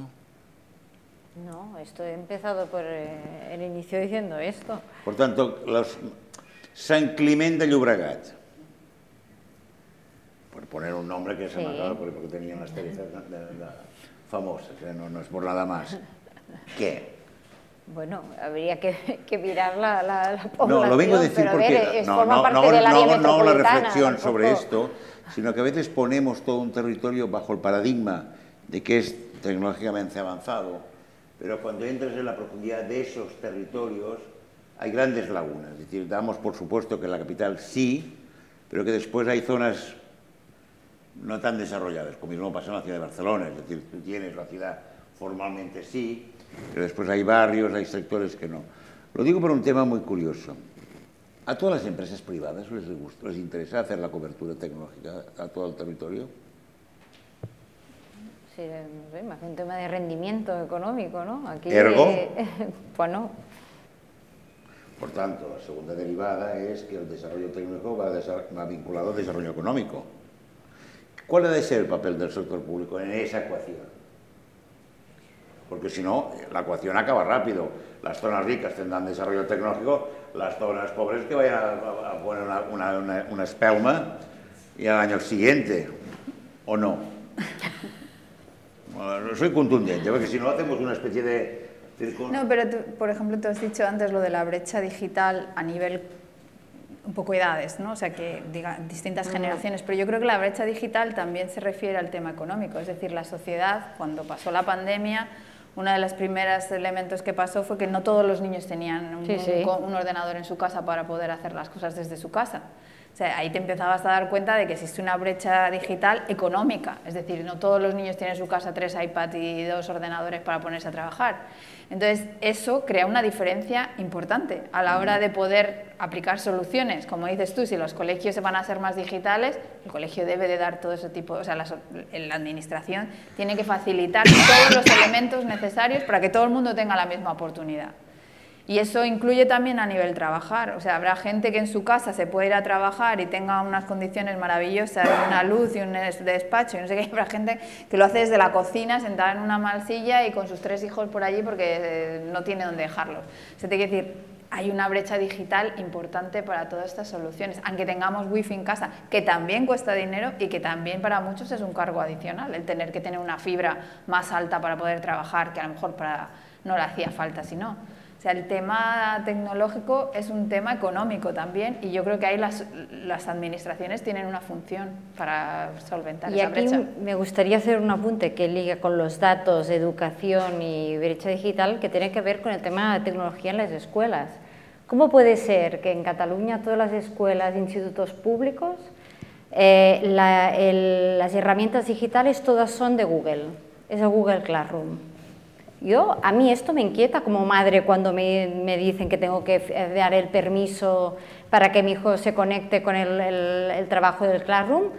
No, esto he empezado por el inicio diciendo esto. Por tanto, los Sant Climent de Llobregat, por poner un nombre que se me acaba, porque tenían las tarifas famosas, no es por nada más. ¿Qué? Bueno, habría que mirar la población. No, lo vengo a decir porque no hago la reflexión sobre esto, sino que a veces ponemos todo un territorio bajo el paradigma de que es tecnológicamente avanzado, pero cuando entras en la profundidad de esos territorios hay grandes lagunas. Es decir, damos por supuesto que la capital sí, pero que después hay zonas no tan desarrolladas, como mismo pasa en la ciudad de Barcelona. Es decir, tú tienes la ciudad formalmente sí, pero después hay barrios, hay sectores que no. Lo digo por un tema muy curioso. ¿A todas las empresas privadas les interesa hacer la cobertura tecnológica a todo el territorio? Sí, no sé, más un tema de rendimiento económico, ¿no? Aquí, ¿Ergo? Bueno. Por tanto, la segunda derivada es que el desarrollo técnico va vinculado al desarrollo económico. ¿Cuál ha de ser el papel del sector público en esa ecuación? Porque si no, la ecuación acaba rápido. Las zonas ricas tendrán desarrollo tecnológico, las zonas pobres que vayan a poner una espelma y al año siguiente, ¿o no? Bueno, soy contundente, porque si no hacemos una especie de... No, pero tú, por ejemplo, tú has dicho antes lo de la brecha digital a nivel un poco edades, ¿no? O sea, que diga, distintas generaciones, pero yo creo que la brecha digital también se refiere al tema económico, es decir, la sociedad, cuando pasó la pandemia, uno de los primeros elementos que pasó fue que no todos los niños tenían un ordenador en su casa para poder hacer las cosas desde su casa. O sea, ahí te empezabas a dar cuenta de que existe una brecha digital económica, es decir, no todos los niños tienen en su casa 3 iPads y 2 ordenadores para ponerse a trabajar. Entonces, eso crea una diferencia importante a la hora de poder aplicar soluciones. Como dices tú, si los colegios van a ser más digitales, el colegio debe de dar todo ese tipo, o sea, la administración tiene que facilitar todos los elementos necesarios para que todo el mundo tenga la misma oportunidad. Y eso incluye también a nivel trabajar, o sea, habrá gente que en su casa se puede ir a trabajar y tenga unas condiciones maravillosas, una luz y un despacho, y no sé qué, habrá gente que lo hace desde la cocina, sentada en una malsilla y con sus 3 hijos por allí porque no tiene dónde dejarlos. O sea, te quiero decir, hay una brecha digital importante para todas estas soluciones, aunque tengamos wifi en casa, que también cuesta dinero y que también para muchos es un cargo adicional, el tener que tener una fibra más alta para poder trabajar, que a lo mejor no le hacía falta si no. O sea, el tema tecnológico es un tema económico también y yo creo que ahí las administraciones tienen una función para solventar esa brecha. Y aquí me gustaría hacer un apunte que liga con los datos, educación y brecha digital, que tiene que ver con el tema de tecnología en las escuelas. ¿Cómo puede ser que en Cataluña todas las escuelas e institutos públicos las herramientas digitales todas son de Google? Es el Google Classroom. A mí esto me inquieta como madre cuando me dicen que tengo que dar el permiso para que mi hijo se conecte con el trabajo del Classroom.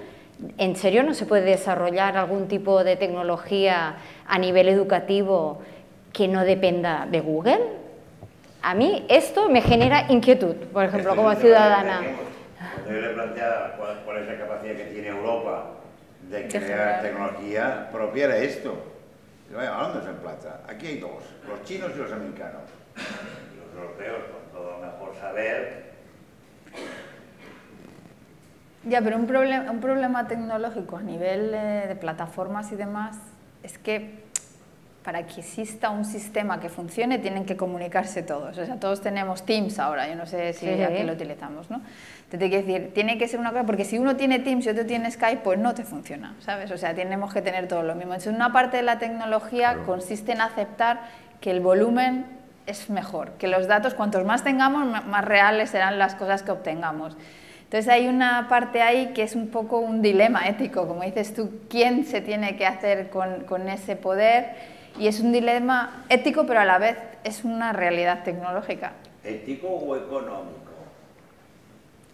¿En serio no se puede desarrollar algún tipo de tecnología a nivel educativo que no dependa de Google? A mí esto me genera inquietud, por ejemplo, como ciudadana. Cuando yo le planteaba cuál es la capacidad que tiene Europa de crear tecnología propia, era esto. ¿A dónde se emplaza? Aquí hay 2, los chinos y los americanos. Y los europeos, con todo mejor saber. Ya, pero un problema tecnológico a nivel de plataformas y demás es que para que exista un sistema que funcione tienen que comunicarse todos. O sea, todos tenemos Teams ahora, yo no sé si aquí lo utilizamos, ¿no? Te tengo que decir, tiene que ser una cosa, porque si uno tiene Teams y otro tiene Skype, pues no te funciona, ¿sabes? O sea, tenemos que tener todo lo mismo. Entonces, una parte de la tecnología consiste en aceptar que el volumen es mejor, que los datos, cuantos más tengamos, más reales serán las cosas que obtengamos. Entonces, hay una parte ahí que es un poco un dilema ético, como dices tú, ¿quién se tiene que hacer con ese poder? Y es un dilema ético, pero a la vez es una realidad tecnológica. ¿Ético o económico?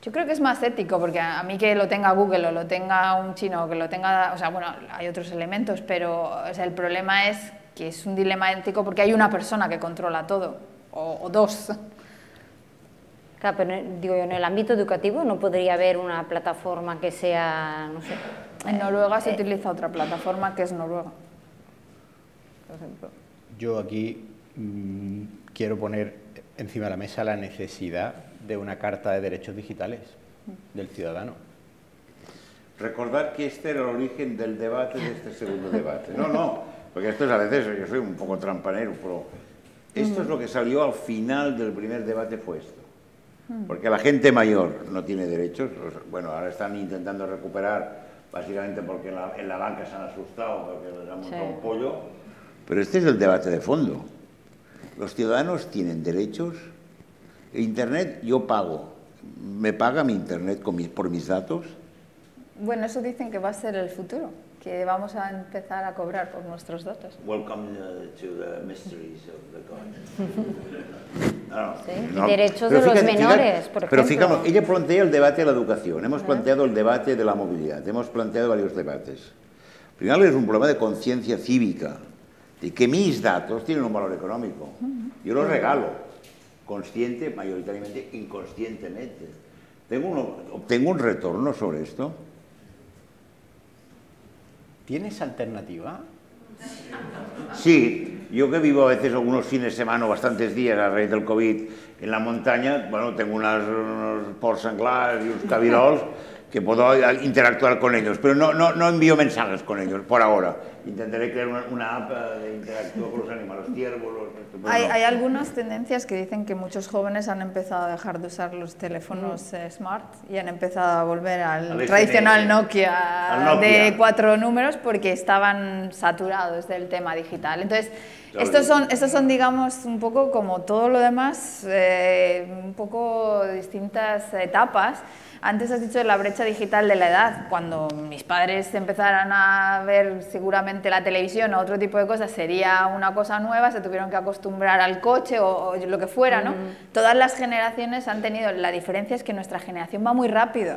Yo creo que es más ético, porque a mí que lo tenga Google o lo tenga un chino o que lo tenga... O sea, bueno, hay otros elementos, pero o sea, el problema es que es un dilema ético porque hay una persona que controla todo, o 2. Claro, pero digo yo, en el ámbito educativo no podría haber una plataforma que sea, no sé... En Noruega se utiliza otra plataforma que es Noruega. Por ejemplo. Yo aquí quiero poner encima de la mesa la necesidad de una carta de derechos digitales del ciudadano. Recordar que este era el origen del debate de este segundo debate. No, porque esto es a veces, yo soy un poco trampanero, pero esto es lo que salió al final del primer debate, fue esto. Porque la gente mayor no tiene derechos, bueno, ahora están intentando recuperar, básicamente porque en la banca se han asustado, porque les han montado un pollo. Pero este es el debate de fondo. Los ciudadanos tienen derechos. Internet, yo pago. ¿Me paga mi Internet por mis datos? Bueno, eso dicen que va a ser el futuro, que vamos a empezar a cobrar por nuestros datos. Welcome to the mysteries of the God. Sí, derechos de los menores, por ejemplo. Pero fíjate, ella plantea el debate de la educación, hemos planteado el debate de la movilidad, hemos planteado varios debates. Primero es un problema de conciencia cívica, de que mis datos tienen un valor económico. Yo los regalo, consciente, mayoritariamente inconscientemente. ¿Obtengo un retorno sobre esto? ¿Tienes alternativa? Sí, yo que vivo a veces algunos fines de semana o bastantes días a raíz del COVID en la montaña, bueno, tengo unos porcs senglars y unos cabirols que puedo interactuar con ellos, pero no envío mensajes con ellos por ahora. Intentaré crear una app de interactúo con los animales, los ciervos. Hay algunas tendencias que dicen que muchos jóvenes han empezado a dejar de usar los teléfonos smart y han empezado a volver al tradicional Nokia de 4 números porque estaban saturados del tema digital. Entonces, estos son, digamos, un poco como todo lo demás, un poco distintas etapas. Antes has dicho de la brecha digital de la edad. Cuando mis padres empezaran a ver seguramente la televisión o otro tipo de cosas, sería una cosa nueva, se tuvieron que acostumbrar al coche o lo que fuera, ¿no? Todas las generaciones han tenido, la diferencia es que nuestra generación va muy rápido.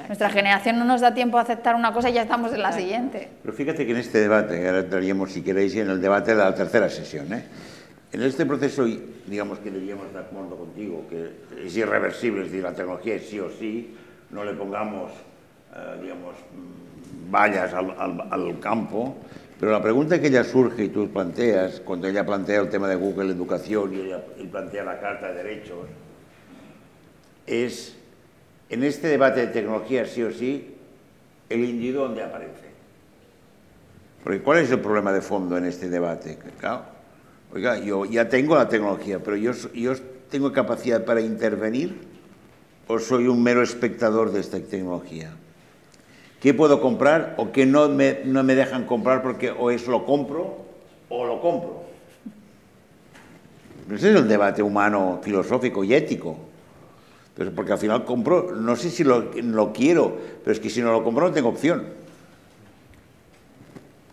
Nuestra generación no nos da tiempo a aceptar una cosa y ya estamos en la siguiente. Pero fíjate que en este debate, que ahora entraríamos, si queréis, en el debate de la tercera sesión, en este proceso, digamos que deberíamos de acuerdo contigo, que es irreversible, es decir, la tecnología es sí o sí, no le pongamos, digamos, vallas al campo, pero la pregunta que ella surge y tú planteas, cuando ella plantea el tema de Google Educación y plantea la Carta de Derechos, es, en este debate de tecnología sí o sí, el individuo donde aparece. Porque ¿cuál es el problema de fondo en este debate? Claro, oiga, yo ya tengo la tecnología, pero yo tengo capacidad para intervenir, ¿o soy un mero espectador de esta tecnología? ¿Qué puedo comprar o qué no me dejan comprar porque o lo compro o lo compro? Ese es el debate humano, filosófico y ético. Pero porque al final compro, no sé si lo quiero, pero es que si no lo compro no tengo opción.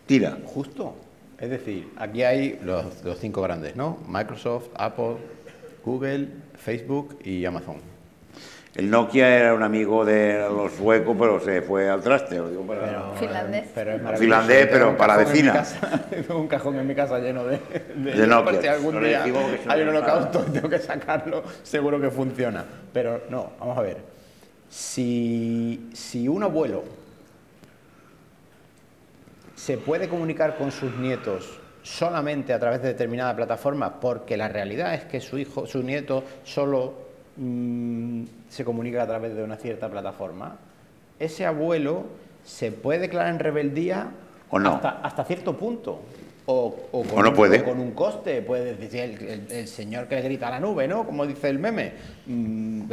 Tira. Justo. Es decir, aquí hay los 5 grandes, ¿no? Microsoft, Apple, Google, Facebook y Amazon. El Nokia era un amigo de los suecos, pero se fue al traste. Lo digo para... Finlandés. Finlandés, pero para la vecina. Tengo un cajón en mi casa lleno de Nokia. Si algún día hay un holocausto y tengo que sacarlo, seguro que funciona. Pero no, vamos a ver. Si un abuelo se puede comunicar con sus nietos solamente a través de determinada plataforma, porque la realidad es que su nieto solo se comunica a través de una cierta plataforma, ese abuelo se puede declarar en rebeldía o no, hasta cierto punto, o no puede. Con un coste, puede decir el señor que le grita a la nube, ¿no? Como dice el meme,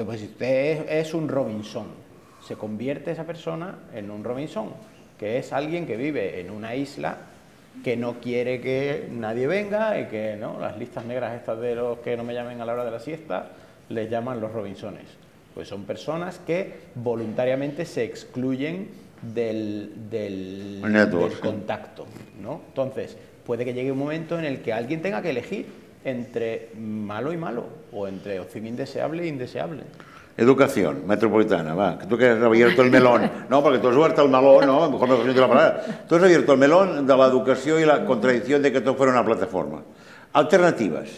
pues si usted es un Robinson, se convierte esa persona en un Robinson, que es alguien que vive en una isla que no quiere que nadie venga y que, ¿no?, las listas negras estas de los que no me llamen a la hora de la siesta les llaman los Robinsones. Pues son personas que voluntariamente se excluyen del contacto, ¿no? Entonces, puede que llegue un momento en el que alguien tenga que elegir entre malo y malo, o entre opción indeseable e indeseable. Educación metropolitana, va, que tú que has abierto el melón. No, porque tú has abierto el melón, no, mejor no has la palabra. Tú has abierto el melón de la educación y la contradicción de que esto fuera una plataforma. Alternativas.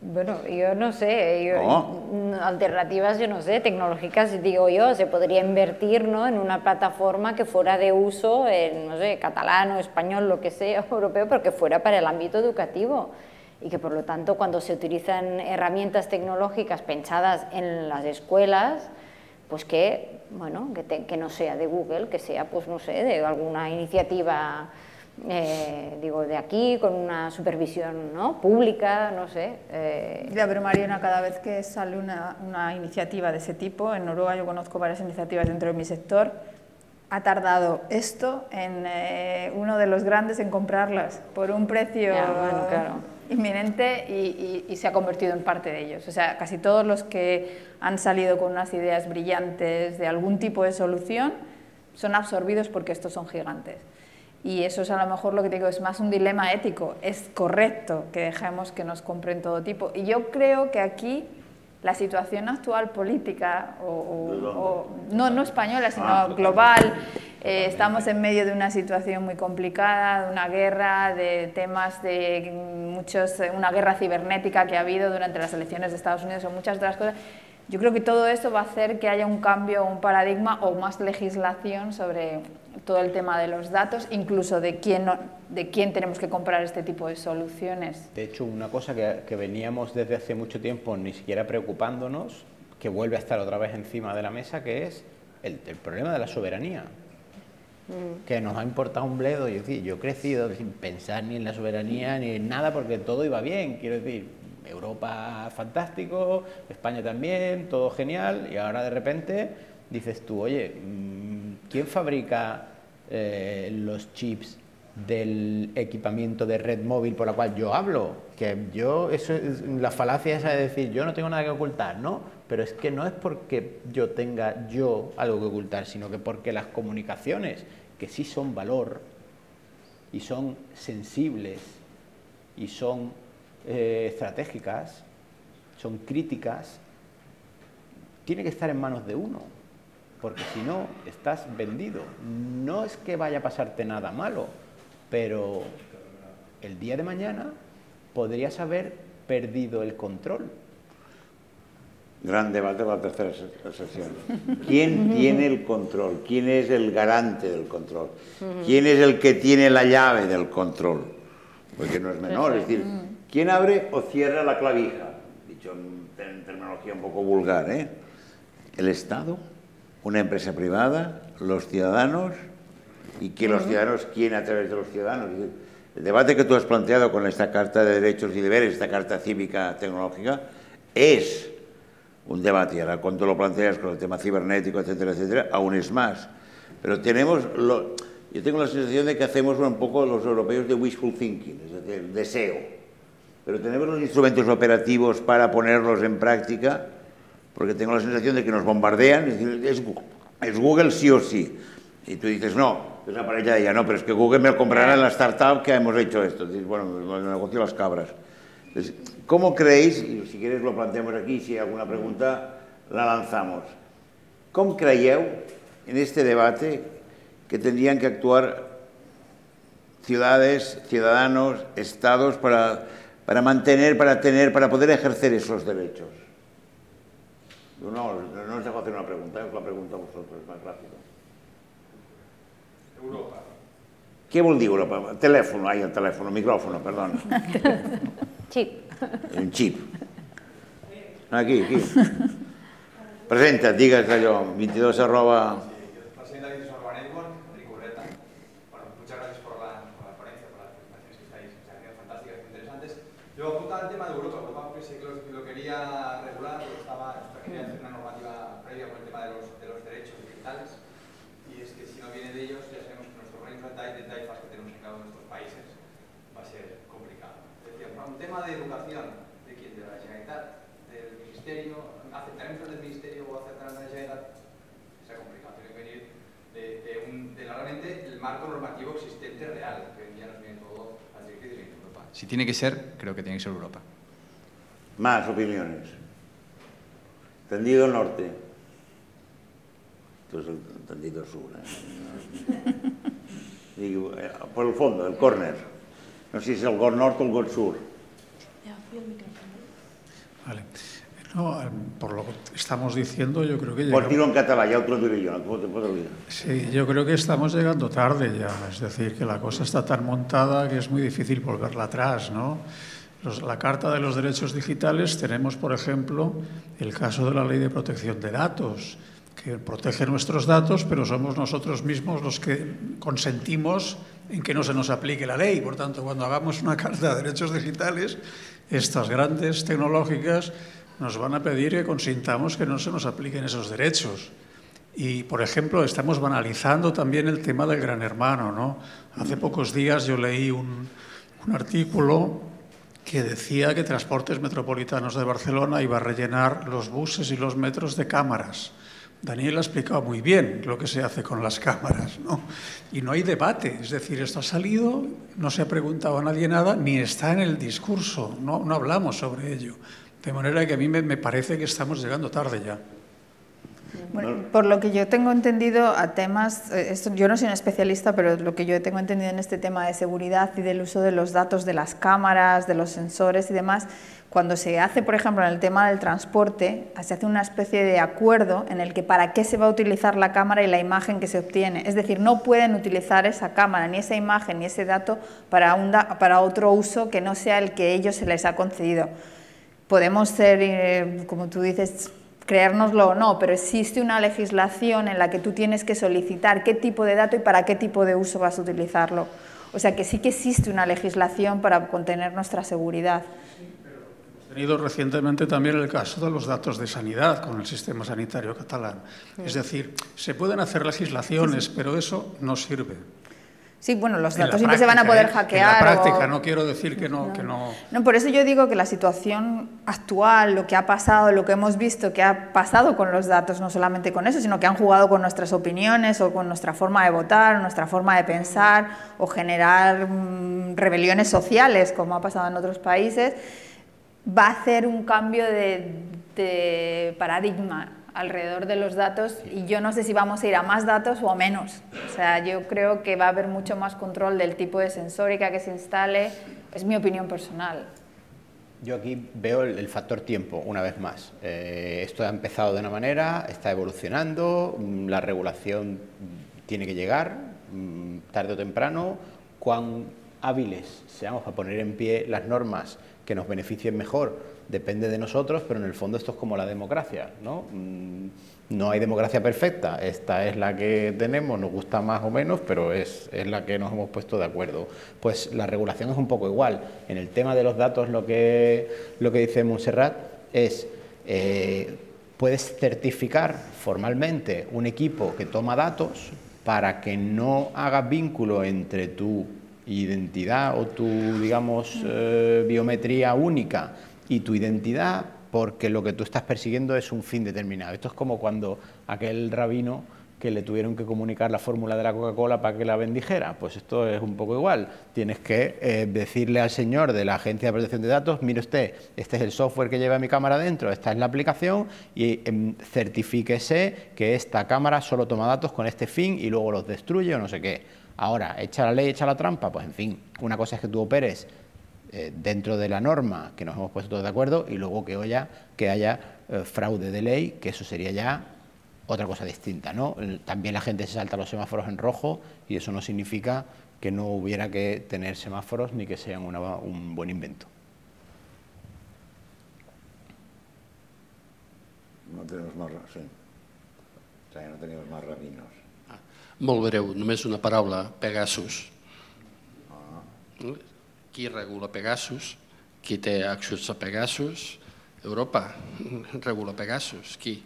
Bueno, yo no sé, alternativas yo no sé, tecnológicas digo yo, se podría invertir, ¿no?, en una plataforma que fuera de uso en, no sé, catalán o español, lo que sea, europeo, pero que fuera para el ámbito educativo y que por lo tanto cuando se utilizan herramientas tecnológicas pensadas en las escuelas, pues que, bueno, que no sea de Google, que sea, pues no sé, de alguna iniciativa digo, de aquí, con una supervisión, ¿no?, pública, no sé. Ya, pero Mariona, cada vez que sale una iniciativa de ese tipo, en Noruega yo conozco varias iniciativas dentro de mi sector, ha tardado esto en uno de los grandes en comprarlas por un precio inminente y se ha convertido en parte de ellos. O sea, casi todos los que han salido con unas ideas brillantes de algún tipo de solución son absorbidos porque estos son gigantes. Y eso es a lo mejor lo que te digo, es más un dilema ético. Es correcto que dejemos que nos compren todo tipo. Y yo creo que aquí la situación actual política, no española, sino global, Estamos en medio de una situación muy complicada, de una guerra, de temas de una guerra cibernética que ha habido durante las elecciones de Estados Unidos o muchas otras cosas. Yo creo que todo esto va a hacer que haya un cambio, un paradigma o más legislación sobre todo el tema de los datos, incluso de quién tenemos que comprar este tipo de soluciones. De hecho, una cosa que veníamos desde hace mucho tiempo ni siquiera preocupándonos, que vuelve a estar otra vez encima de la mesa, que es el problema de la soberanía. Que nos ha importado un bledo. Yo he crecido sin pensar ni en la soberanía ni en nada porque todo iba bien, quiero decir. Europa fantástico, España también, todo genial, y ahora de repente dices tú, oye, ¿quién fabrica los chips del equipamiento de red móvil por la cual yo hablo? Que yo, eso es la falacia esa de decir, yo no tengo nada que ocultar, ¿no? Pero es que no es porque yo tenga algo que ocultar, sino que porque las comunicaciones, que sí son valor, y son sensibles, y son estratégicas, son críticas, tiene que estar en manos de uno, porque si no, estás vendido. No es que vaya a pasarte nada malo, pero el día de mañana podrías haber perdido el control. Gran debate para la tercera sesión. ¿Quién tiene el control? ¿Quién es el garante del control? ¿Quién es el que tiene la llave del control? Porque no es menor, es decir, ¿quién abre o cierra la clavija? Dicho en terminología un poco vulgar, ¿eh? ¿El Estado? ¿Una empresa privada? ¿Los ciudadanos? ¿Y que los ciudadanos, quién a través de los ciudadanos? Es decir, el debate que tú has planteado con esta Carta de Derechos y Deberes, esta Carta Cívica Tecnológica, es un debate. Y ahora cuando lo planteas con el tema cibernético, etcétera, etcétera, aún es más. Pero tenemos... Yo tengo la sensación de que hacemos un poco los europeos de wishful thinking, es decir, deseo. Pero tenemos los instrumentos operativos para ponerlos en práctica, porque tengo la sensación de que nos bombardean, es decir, es Google sí o sí. Y tú dices, no, es una pareja de ella, no, pero es que Google me lo comprará en la startup que hemos hecho esto. Dices, bueno, el negocio de las cabras. Entonces, ¿cómo creéis, y si quieres lo planteamos aquí, si hay alguna pregunta, la lanzamos? ¿Cómo creieu en este debate que tendrían que actuar ciudades, ciudadanos, estados para mantener, para poder ejercer esos derechos? No os dejo hacer una pregunta, os la pregunto a vosotros, más rápido. Europa. Què vol dir Europa? El teléfono, micrófono, perdón. Chip. Un chip. Aquí. Presenta, digues allò, 22 @ Yo apuntaba al tema de Europa, porque sé que lo quería regular, quería hacer una normativa previa con el tema de los derechos digitales, y es que si no viene de ellos, ya sabemos que nuestro rango de taifas que tenemos en cada uno de estos países va a ser complicado. Es decir, un tema de educación, ¿de quién? ¿De la Generalitat? ¿Del Ministerio? ¿Aceptaremos el del Ministerio o aceptarán la Generalitat? Será complicado, tiene que venir de realmente el marco normativo existente real, que hoy en día nos viene todo las directrices de Europa. Si tiene que ser, creo que tiene que ser Europa. Más opiniones. Tendido norte. Esto es el tendido sur. Digo, por el fondo, el córner. No sé si es el gol norte o el gol sur. Vale. No, por lo que estamos diciendo, yo creo que llegamos... Por tiro en catalán, ya otro diré yo, no te puedo olvidar. Sí, yo creo que estamos llegando tarde ya, es decir, que la cosa está tan montada que es muy difícil volverla atrás, ¿no? La Carta de los Derechos Digitales tenemos, por ejemplo, el caso de la Ley de Protección de Datos, que protege nuestros datos, pero somos nosotros mismos los que consentimos en que no se nos aplique la ley. Por tanto, cuando hagamos una Carta de Derechos Digitales, estas grandes tecnológicas nos van a pedir que consintamos que no se nos apliquen esos derechos. Y, por ejemplo, estamos banalizando también el tema del gran hermano, ¿no? Hace pocos días yo leí un artículo que decía que Transportes Metropolitanos de Barcelona iba a rellenar los buses y los metros de cámaras. Daniel ha explicado muy bien lo que se hace con las cámaras, ¿no? Y no hay debate, es decir, esto ha salido, no se ha preguntado a nadie nada, ni está en el discurso, no hablamos sobre ello. De manera que a mí me parece que estamos llegando tarde ya. Bueno, por lo que yo tengo entendido a temas, yo no soy una especialista, pero lo que yo tengo entendido en este tema de seguridad y del uso de los datos de las cámaras, de los sensores y demás, cuando se hace, por ejemplo, en el tema del transporte, se hace una especie de acuerdo en el que para qué se va a utilizar la cámara y la imagen que se obtiene. Es decir, no pueden utilizar esa cámara, ni esa imagen, ni ese dato para otro uso que no sea el que ellos se les ha concedido. Podemos ser, como tú dices, creérnoslo o no, pero existe una legislación en la que tú tienes que solicitar qué tipo de dato y para qué tipo de uso vas a utilizarlo. O sea que sí que existe una legislación para contener nuestra seguridad. Hemos tenido recientemente también el caso de los datos de sanidad con el sistema sanitario catalán. Es decir, se pueden hacer legislaciones, pero eso no sirve. Sí, bueno, los datos siempre se van a poder hackear. En la práctica, no quiero decir que no. No, por eso yo digo que la situación actual, lo que ha pasado, lo que hemos visto que ha pasado con los datos, no solamente con eso, sino que han jugado con nuestras opiniones o con nuestra forma de votar, nuestra forma de pensar o generar rebeliones sociales, como ha pasado en otros países, va a hacer un cambio de paradigma alrededor de los datos y yo no sé si vamos a ir a más datos o a menos. O sea, yo creo que va a haber mucho más control del tipo de sensórica que se instale, es mi opinión personal. Yo aquí veo el factor tiempo, una vez más. Esto ha empezado de una manera, está evolucionando, la regulación tiene que llegar, tarde o temprano. Cuán hábiles seamos para poner en pie las normas que nos beneficien mejor, depende de nosotros, pero en el fondo esto es como la democracia, ¿no? No hay democracia perfecta, esta es la que tenemos, nos gusta más o menos, pero es la que nos hemos puesto de acuerdo. Pues la regulación es un poco igual. En el tema de los datos lo que dice Montserrat es, puedes certificar formalmente un equipo que toma datos para que no haga vínculo entre tu identidad o tu, digamos, biometría única y tu identidad, porque lo que tú estás persiguiendo es un fin determinado. Esto es como cuando aquel rabino que le tuvieron que comunicar la fórmula de la Coca-Cola para que la bendijera, pues esto es un poco igual. Tienes que decirle al señor de la Agencia de Protección de Datos, mire usted, este es el software que lleva mi cámara dentro, esta es la aplicación y certifíquese que esta cámara solo toma datos con este fin y luego los destruye o no sé qué. Ahora, echa la ley, echa la trampa, pues en fin, una cosa es que tú operes dentro de la norma que nos hemos puesto todos de acuerdo y luego que haya fraude de ley, que eso sería ya otra cosa distinta, ¿no? También la gente se salta los semáforos en rojo y eso no significa que no hubiera que tener semáforos ni que sean un buen invento. No tenemos más, sí. O sea, no tenemos más rabinos. Molt breu, només una paraula, Pegasus. Qui regula Pegasus? Qui té accés a Pegasus? Europa regula Pegasus. Qui?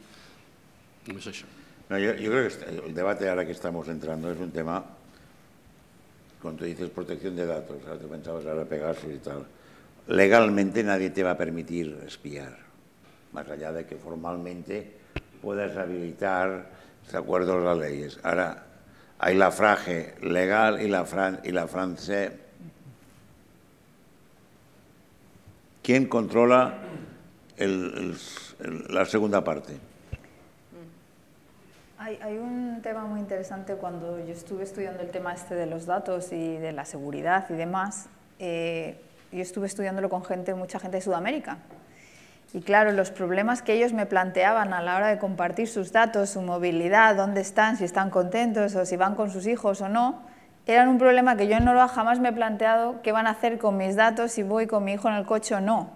Només això. No, yo creo que el debate ahora que estamos entrando es un tema, cuando tú dices protección de datos, ahora te pensabas ahora Pegasus y tal. Legalmente nadie te va a permitir espiar, más allá de que formalmente puedas habilitar de acuerdo a las leyes. Ahora, hay la frase legal y la frase. ¿Quién controla la segunda parte? Hay un tema muy interesante cuando yo estuve estudiando el tema este de los datos y de la seguridad y demás. Yo estuve estudiándolo con mucha gente de Sudamérica. Y claro, los problemas que ellos me planteaban a la hora de compartir sus datos, su movilidad, dónde están, si están contentos o si van con sus hijos o no, eran un problema que yo en Noruega jamás me he planteado qué van a hacer con mis datos si voy con mi hijo en el coche o no.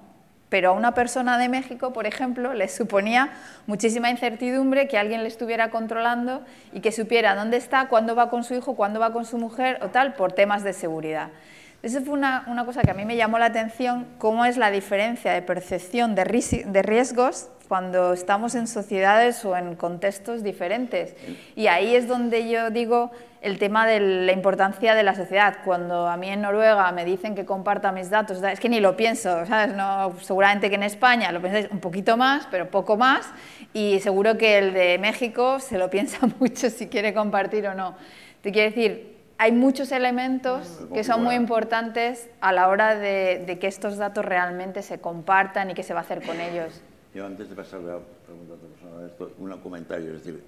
Pero a una persona de México, por ejemplo, les suponía muchísima incertidumbre que alguien le estuviera controlando y que supiera dónde está, cuándo va con su hijo, cuándo va con su mujer o tal, por temas de seguridad. Eso fue una cosa que a mí me llamó la atención, cómo es la diferencia de percepción de riesgos cuando estamos en sociedades o en contextos diferentes. Y ahí es donde yo digo el tema de la importancia de la sociedad. Cuando a mí en Noruega me dicen que comparta mis datos, es que ni lo pienso, ¿sabes? No, seguramente que en España lo pensáis un poquito más, pero poco más, y seguro que el de México se lo piensa mucho si quiere compartir o no. Te quiero decir, hay muchos elementos que son muy importantes a la hora de que estos datos realmente se compartan y qué se va a hacer con ellos. Yo antes de pasar a la pregunta a otra persona, un comentario, es decir,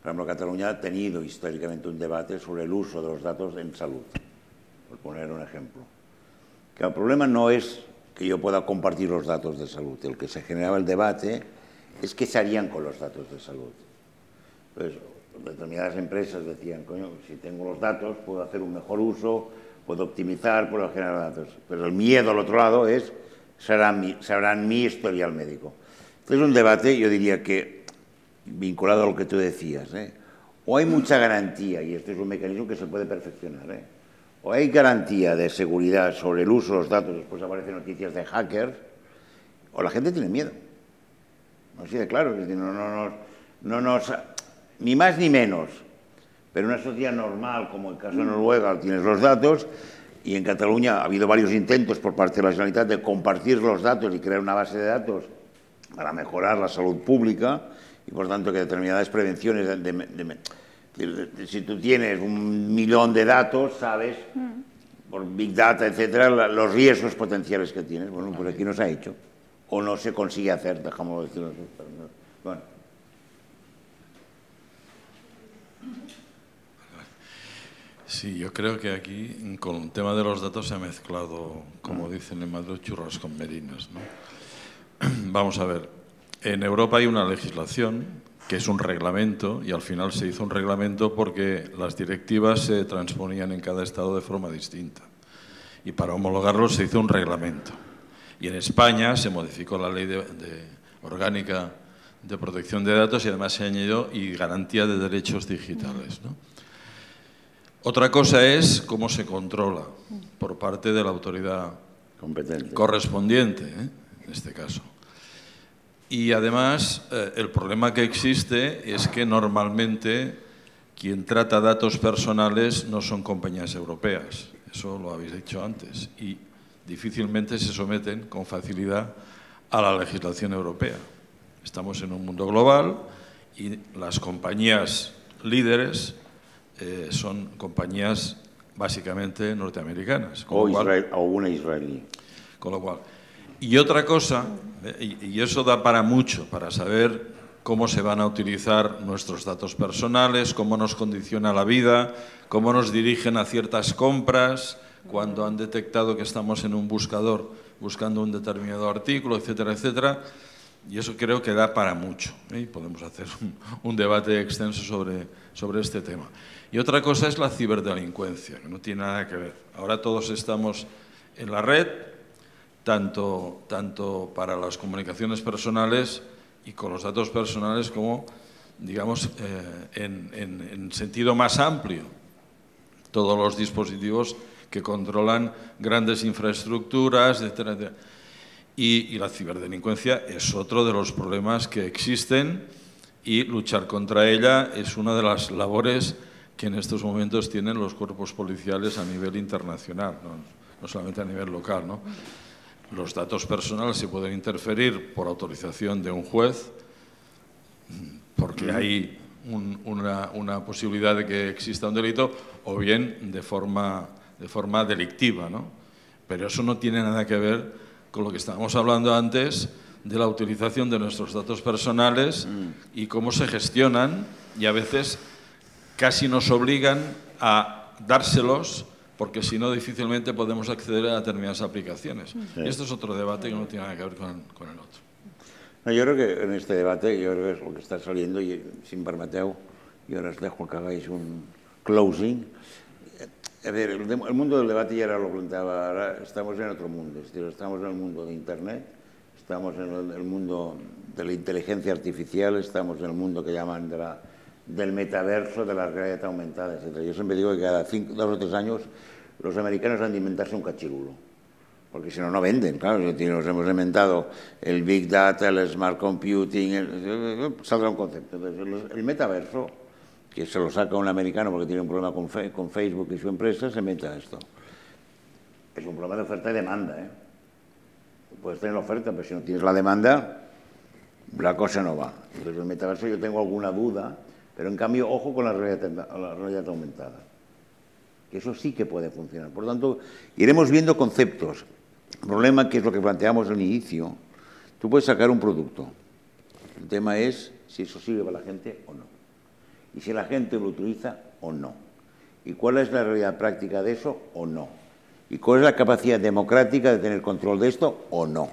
por ejemplo, Cataluña ha tenido históricamente un debate sobre el uso de los datos en salud, por poner un ejemplo. Que el problema no es que yo pueda compartir los datos de salud, el que se generaba el debate es qué se harían con los datos de salud. Entonces, determinadas empresas decían, coño, si tengo los datos puedo hacer un mejor uso, puedo optimizar, puedo generar datos. Pero el miedo al otro lado es, sabrán mi historial médico. Entonces, un debate, yo diría que, vinculado a lo que tú decías, o hay mucha garantía, y este es un mecanismo que se puede perfeccionar, o hay garantía de seguridad sobre el uso de los datos, después aparecen noticias de hackers, o la gente tiene miedo. Así de claro, es decir, no nos, ni más ni menos, pero una sociedad normal, como el caso de Noruega, tienes los datos, y en Cataluña ha habido varios intentos por parte de la Generalitat de compartir los datos y crear una base de datos para mejorar la salud pública, y por tanto que determinadas prevenciones, si tú tienes 1 millón de datos, sabes, por Big Data, etcétera, los riesgos potenciales que tienes. Bueno, pues aquí no se ha hecho, o no se consigue hacer, dejamos decirlo así. Bueno. Sí, yo creo que aquí con el tema de los datos se ha mezclado, como dicen en Madrid, churras con merinas, ¿no? Vamos a ver, en Europa hay una legislación que es un reglamento, y al final se hizo un reglamento porque las directivas se transponían en cada estado de forma distinta. Y para homologarlos se hizo un reglamento. Y en España se modificó la ley orgánica de protección de datos y además se añadió y garantía de derechos digitales, ¿no? Otra cosa es cómo se controla por parte de la autoridad competente correspondiente, en este caso. Y además, el problema que existe es que normalmente quien trata datos personales no son compañías europeas. Eso lo habéis dicho antes. Y difícilmente se someten con facilidad a la legislación europea. Estamos en un mundo global y las compañías líderes son compañías básicamente norteamericanas. O una israelí. Con lo cual. Y otra cosa, y eso da para mucho, para saber cómo se van a utilizar nuestros datos personales, cómo nos condiciona la vida, cómo nos dirigen a ciertas compras, cuando han detectado que estamos en un buscador buscando un determinado artículo, etcétera, etcétera. Y eso creo que da para mucho, y podemos hacer un debate extenso sobre este tema. Y otra cosa es la ciberdelincuencia, que no tiene nada que ver. Ahora todos estamos en la red, tanto para las comunicaciones personales y con los datos personales como, digamos, en sentido más amplio. Todos los dispositivos que controlan grandes infraestructuras, etcétera, etcétera. Y la ciberdelincuencia es otro de los problemas que existen y luchar contra ella es una de las labores que en estos momentos tienen los cuerpos policiales a nivel internacional, no solamente a nivel local, ¿no? Los datos personales se pueden interferir por autorización de un juez, porque hay una posibilidad de que exista un delito, o bien de forma delictiva, ¿no? Pero eso no tiene nada que ver con lo que estábamos hablando antes de la utilización de nuestros datos personales y cómo se gestionan, y a veces casi nos obligan a dárselos, porque si no difícilmente podemos acceder a determinadas aplicaciones. Sí. Y esto es otro debate que no tiene nada que ver con el otro. No, yo creo que en este debate, yo creo que es lo que está saliendo, y si me permeteu, yo ahora os dejo que hagáis un closing. A ver, el mundo del debate ya era lo que planteaba, ahora estamos en otro mundo, es decir, estamos en el mundo de Internet, estamos en el mundo de la inteligencia artificial, estamos en el mundo que llaman del metaverso, de la realidad aumentada, etc. Yo siempre digo que cada 2 o 3 años los americanos han de inventarse un cachirulo, porque si no, no venden. Claro, nos hemos inventado el Big Data, el Smart Computing, saldrá un concepto. Entonces, el metaverso, que se lo saca un americano porque tiene un problema con Facebook y su empresa, se inventa esto. Es un problema de oferta y demanda, Puedes tener la oferta, pero si no tienes la demanda, la cosa no va. Entonces, el metaverso yo tengo alguna duda, pero en cambio, ojo con la realidad aumentada, que eso sí que puede funcionar. Por lo tanto, iremos viendo conceptos. El problema, que es lo que planteamos al inicio, Tú puedes sacar un producto. El tema es si eso sirve para la gente o no. Y si la gente lo utiliza o no. Y cuál es la realidad práctica de eso o no. Y cuál es la capacidad democrática de tener control de esto o no.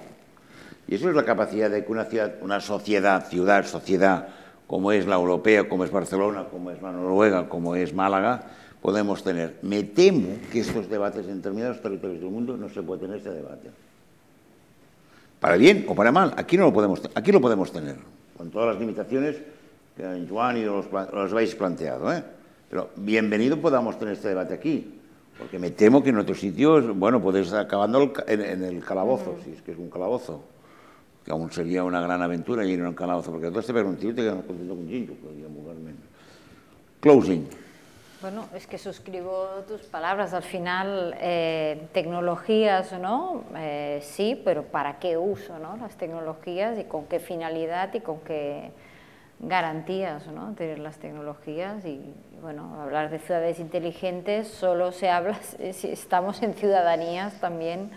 Y eso es la capacidad de que una sociedad, como es la europea, como es Barcelona, como es la Noruega, como es Málaga, podemos tener. Me temo que estos debates en determinados territorios del mundo no se puede tener este debate. Para bien o para mal, aquí lo podemos tener, con todas las limitaciones que en Joan y los habéis planteado, ¿eh? Pero bienvenido podamos tener este debate aquí, porque me temo que en otros sitios, bueno, podéis estar acabando en el calabozo, si es que es un calabozo, que aún sería una gran aventura ir en un calabozo, porque todos te pegan un tiro y te quedan contento con Ginjo, podría vulgarmente. Closing. Bueno, es que suscribo tus palabras. Al final, tecnologías, ¿no? Sí, pero ¿para qué uso, ¿no? Las tecnologías y con qué finalidad y con qué garantías, ¿no? Tener las tecnologías y, bueno, hablar de ciudades inteligentes solo se habla si estamos en ciudadanías también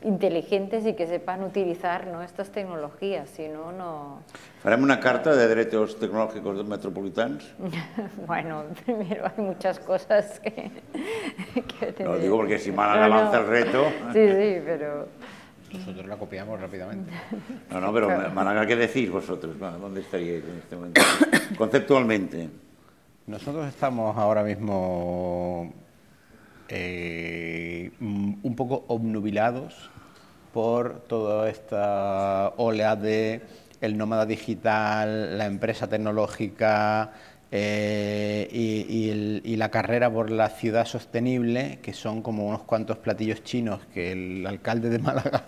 inteligentes y que sepan utilizar, ¿no? Estas tecnologías, si no, no... ¿Farem una carta de derechos tecnológicos metropolitanos? Bueno, primero hay muchas cosas que Lo digo porque si Málaga lanza el reto... Sí, pero... Nosotros la copiamos rápidamente. No, pero Málaga, ¿qué decís vosotros? ¿Dónde estaríais en este momento? Conceptualmente. Nosotros estamos ahora mismo un poco obnubilados por toda esta oleada de el nómada digital, la empresa tecnológica y la carrera por la ciudad sostenible, que son como unos cuantos platillos chinos que el alcalde de Málaga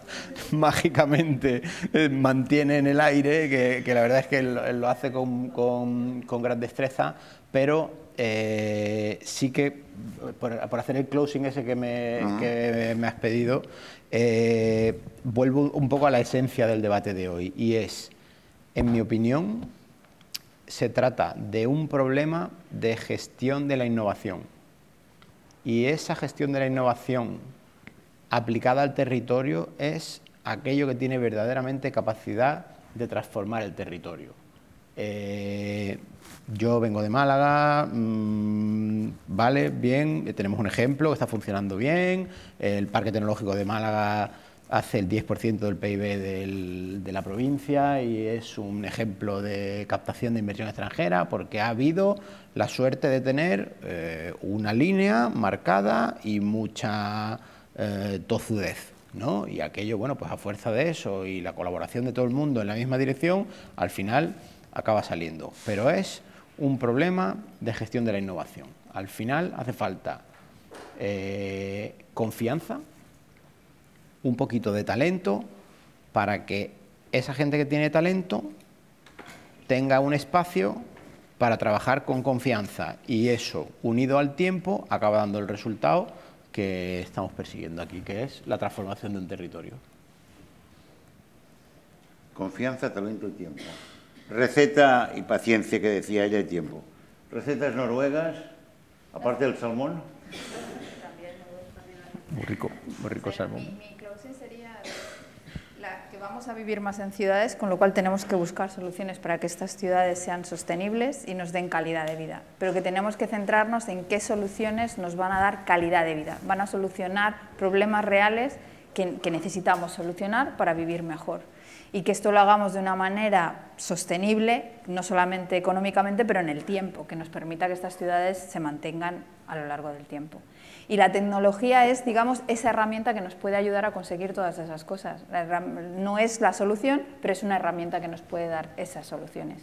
mágicamente mantiene en el aire, que la verdad es que lo hace con gran destreza, pero sí que, por hacer el closing ese que me has pedido, vuelvo un poco a la esencia del debate de hoy, y es, en mi opinión, se trata de un problema de gestión de la innovación. Y esa gestión de la innovación aplicada al territorio es aquello que tiene verdaderamente capacidad de transformar el territorio. Yo vengo de Málaga, vale, bien, tenemos un ejemplo que está funcionando bien, el Parque Tecnológico de Málaga hace el 10% del PIB de la provincia y es un ejemplo de captación de inversión extranjera porque ha habido la suerte de tener una línea marcada y mucha tozudez, ¿no? Y aquello, bueno, pues a fuerza de eso y la colaboración de todo el mundo en la misma dirección, al final acaba saliendo. Pero es un problema de gestión de la innovación. Al final hace falta confianza, un poquito de talento, para que esa gente que tiene talento tenga un espacio para trabajar con confianza, y eso, unido al tiempo, acaba dando el resultado que estamos persiguiendo aquí, que es la transformación de un territorio. Confianza, talento y tiempo. Receta y paciencia, que decía ella, y tiempo. Recetas noruegas, aparte del salmón. Muy rico salmón. Mi closing sería que vamos a vivir más en ciudades, con lo cual tenemos que buscar soluciones para que estas ciudades sean sostenibles y nos den calidad de vida. Pero que tenemos que centrarnos en qué soluciones nos van a dar calidad de vida. Van a solucionar problemas reales que necesitamos solucionar para vivir mejor. Y que esto lo hagamos de una manera sostenible, no solamente económicamente, pero en el tiempo, que nos permita que estas ciudades se mantengan a lo largo del tiempo. Y la tecnología es, digamos, esa herramienta que nos puede ayudar a conseguir todas esas cosas. No es la solución, pero es una herramienta que nos puede dar esas soluciones.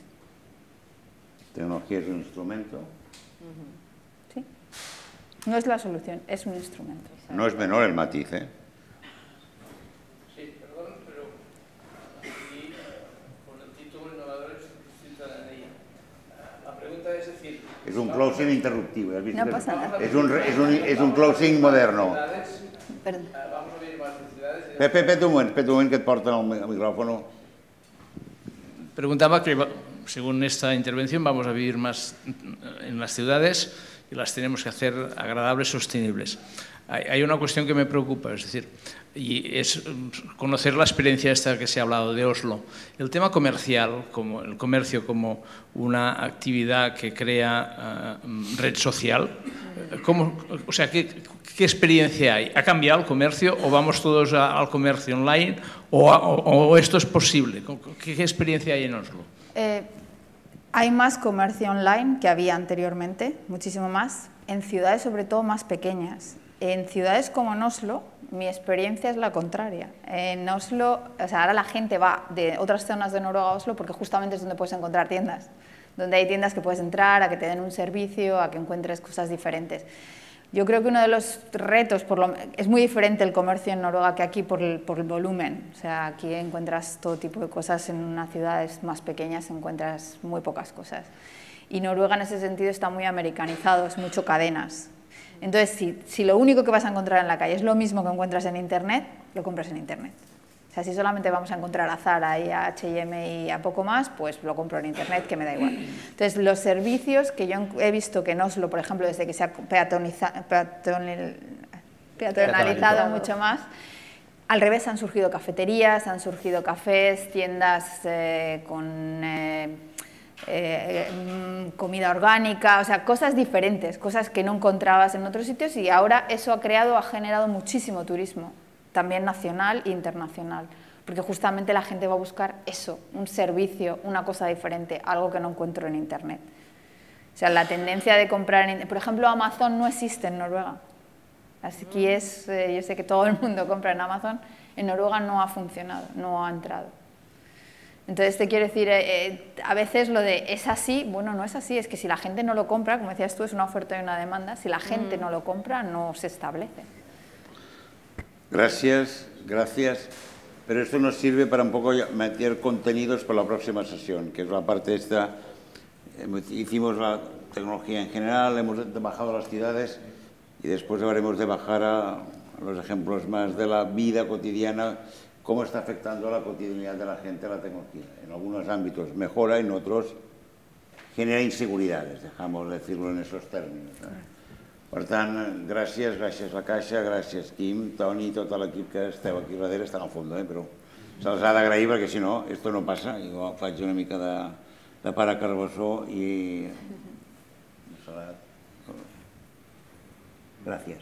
Tecnología es un instrumento. Sí. No es la solución, es un instrumento. No es menor el matiz, ¿eh? Sí, perdón, pero aquí, con el título Innovadores y Ciudadanía, la pregunta es decir... Es un closing interruptivo. ¿Has visto? No pasa nada. Es un closing moderno. Perdón. Vamos a vivir más en ciudades... Espera un moment que et porten el micrófono. Preguntaba que, según esta intervención, vamos a vivir más en las ciudades y las tenemos que hacer agradables, sostenibles. hay una cuestión que me preocupa, es decir, y es conocer la experiencia esta que se ha hablado de Oslo. El tema comercial, como el comercio como una actividad que crea red social, o sea, ¿qué experiencia hay? ¿Ha cambiado el comercio o vamos todos al comercio online o esto es posible? ¿Qué experiencia hay en Oslo? Hay más comercio online que había anteriormente, muchísimo más, en ciudades sobre todo más pequeñas. En ciudades como en Oslo, mi experiencia es la contraria. En Oslo, o sea, ahora la gente va de otras zonas de Noruega a Oslo porque justamente es donde puedes encontrar tiendas, donde hay tiendas que puedes entrar, a que te den un servicio, a que encuentres cosas diferentes. Yo creo que uno de los retos, es muy diferente el comercio en Noruega que aquí por el volumen. O sea, aquí encuentras todo tipo de cosas, en unas ciudades más pequeñas encuentras muy pocas cosas. Y Noruega en ese sentido está muy americanizado, es mucho cadenas. Entonces, si lo único que vas a encontrar en la calle es lo mismo que encuentras en Internet, lo compras en Internet. O sea, si solamente vamos a encontrar a Zara y a H&M y a poco más, pues lo compro en Internet, que me da igual. Entonces, los servicios que yo he visto que en Oslo, por ejemplo, desde que se ha peatonalizado mucho más, al revés, han surgido cafeterías, han surgido cafés, tiendas con comida orgánica, o sea, cosas diferentes, cosas que no encontrabas en otros sitios, y ahora eso ha generado muchísimo turismo, también nacional e internacional, porque justamente la gente va a buscar eso, un servicio, una cosa diferente, algo que no encuentro en Internet. O sea, la tendencia de comprar, por ejemplo, Amazon no existe en Noruega. Así que yo sé que todo el mundo compra en Amazon, en Noruega no ha funcionado, no ha entrado. Entonces te quiero decir, a veces lo de es así, bueno, no es así, es que si la gente no lo compra, como decías tú, es una oferta y una demanda, si la gente no lo compra, no se establece. Gracias, gracias. Pero esto nos sirve para un poco meter contenidos para la próxima sesión, que es la parte esta. Hicimos la tecnología en general, hemos bajado a las ciudades y después habremos de bajar a los ejemplos más de la vida cotidiana, cómo está afectando a la cotidianidad de la gente la tecnología. En algunos ámbitos mejora, en otros genera inseguridades, dejamos de decirlo en esos términos. Per tant, gràcies la Caixa, gràcies Quim, Toni, tot l'equip que esteu aquí darrere, estan al fons, però se'ls ha d'agrair perquè si no, esto no passa. Jo faig una mica de pare Carbassó i... Gràcies.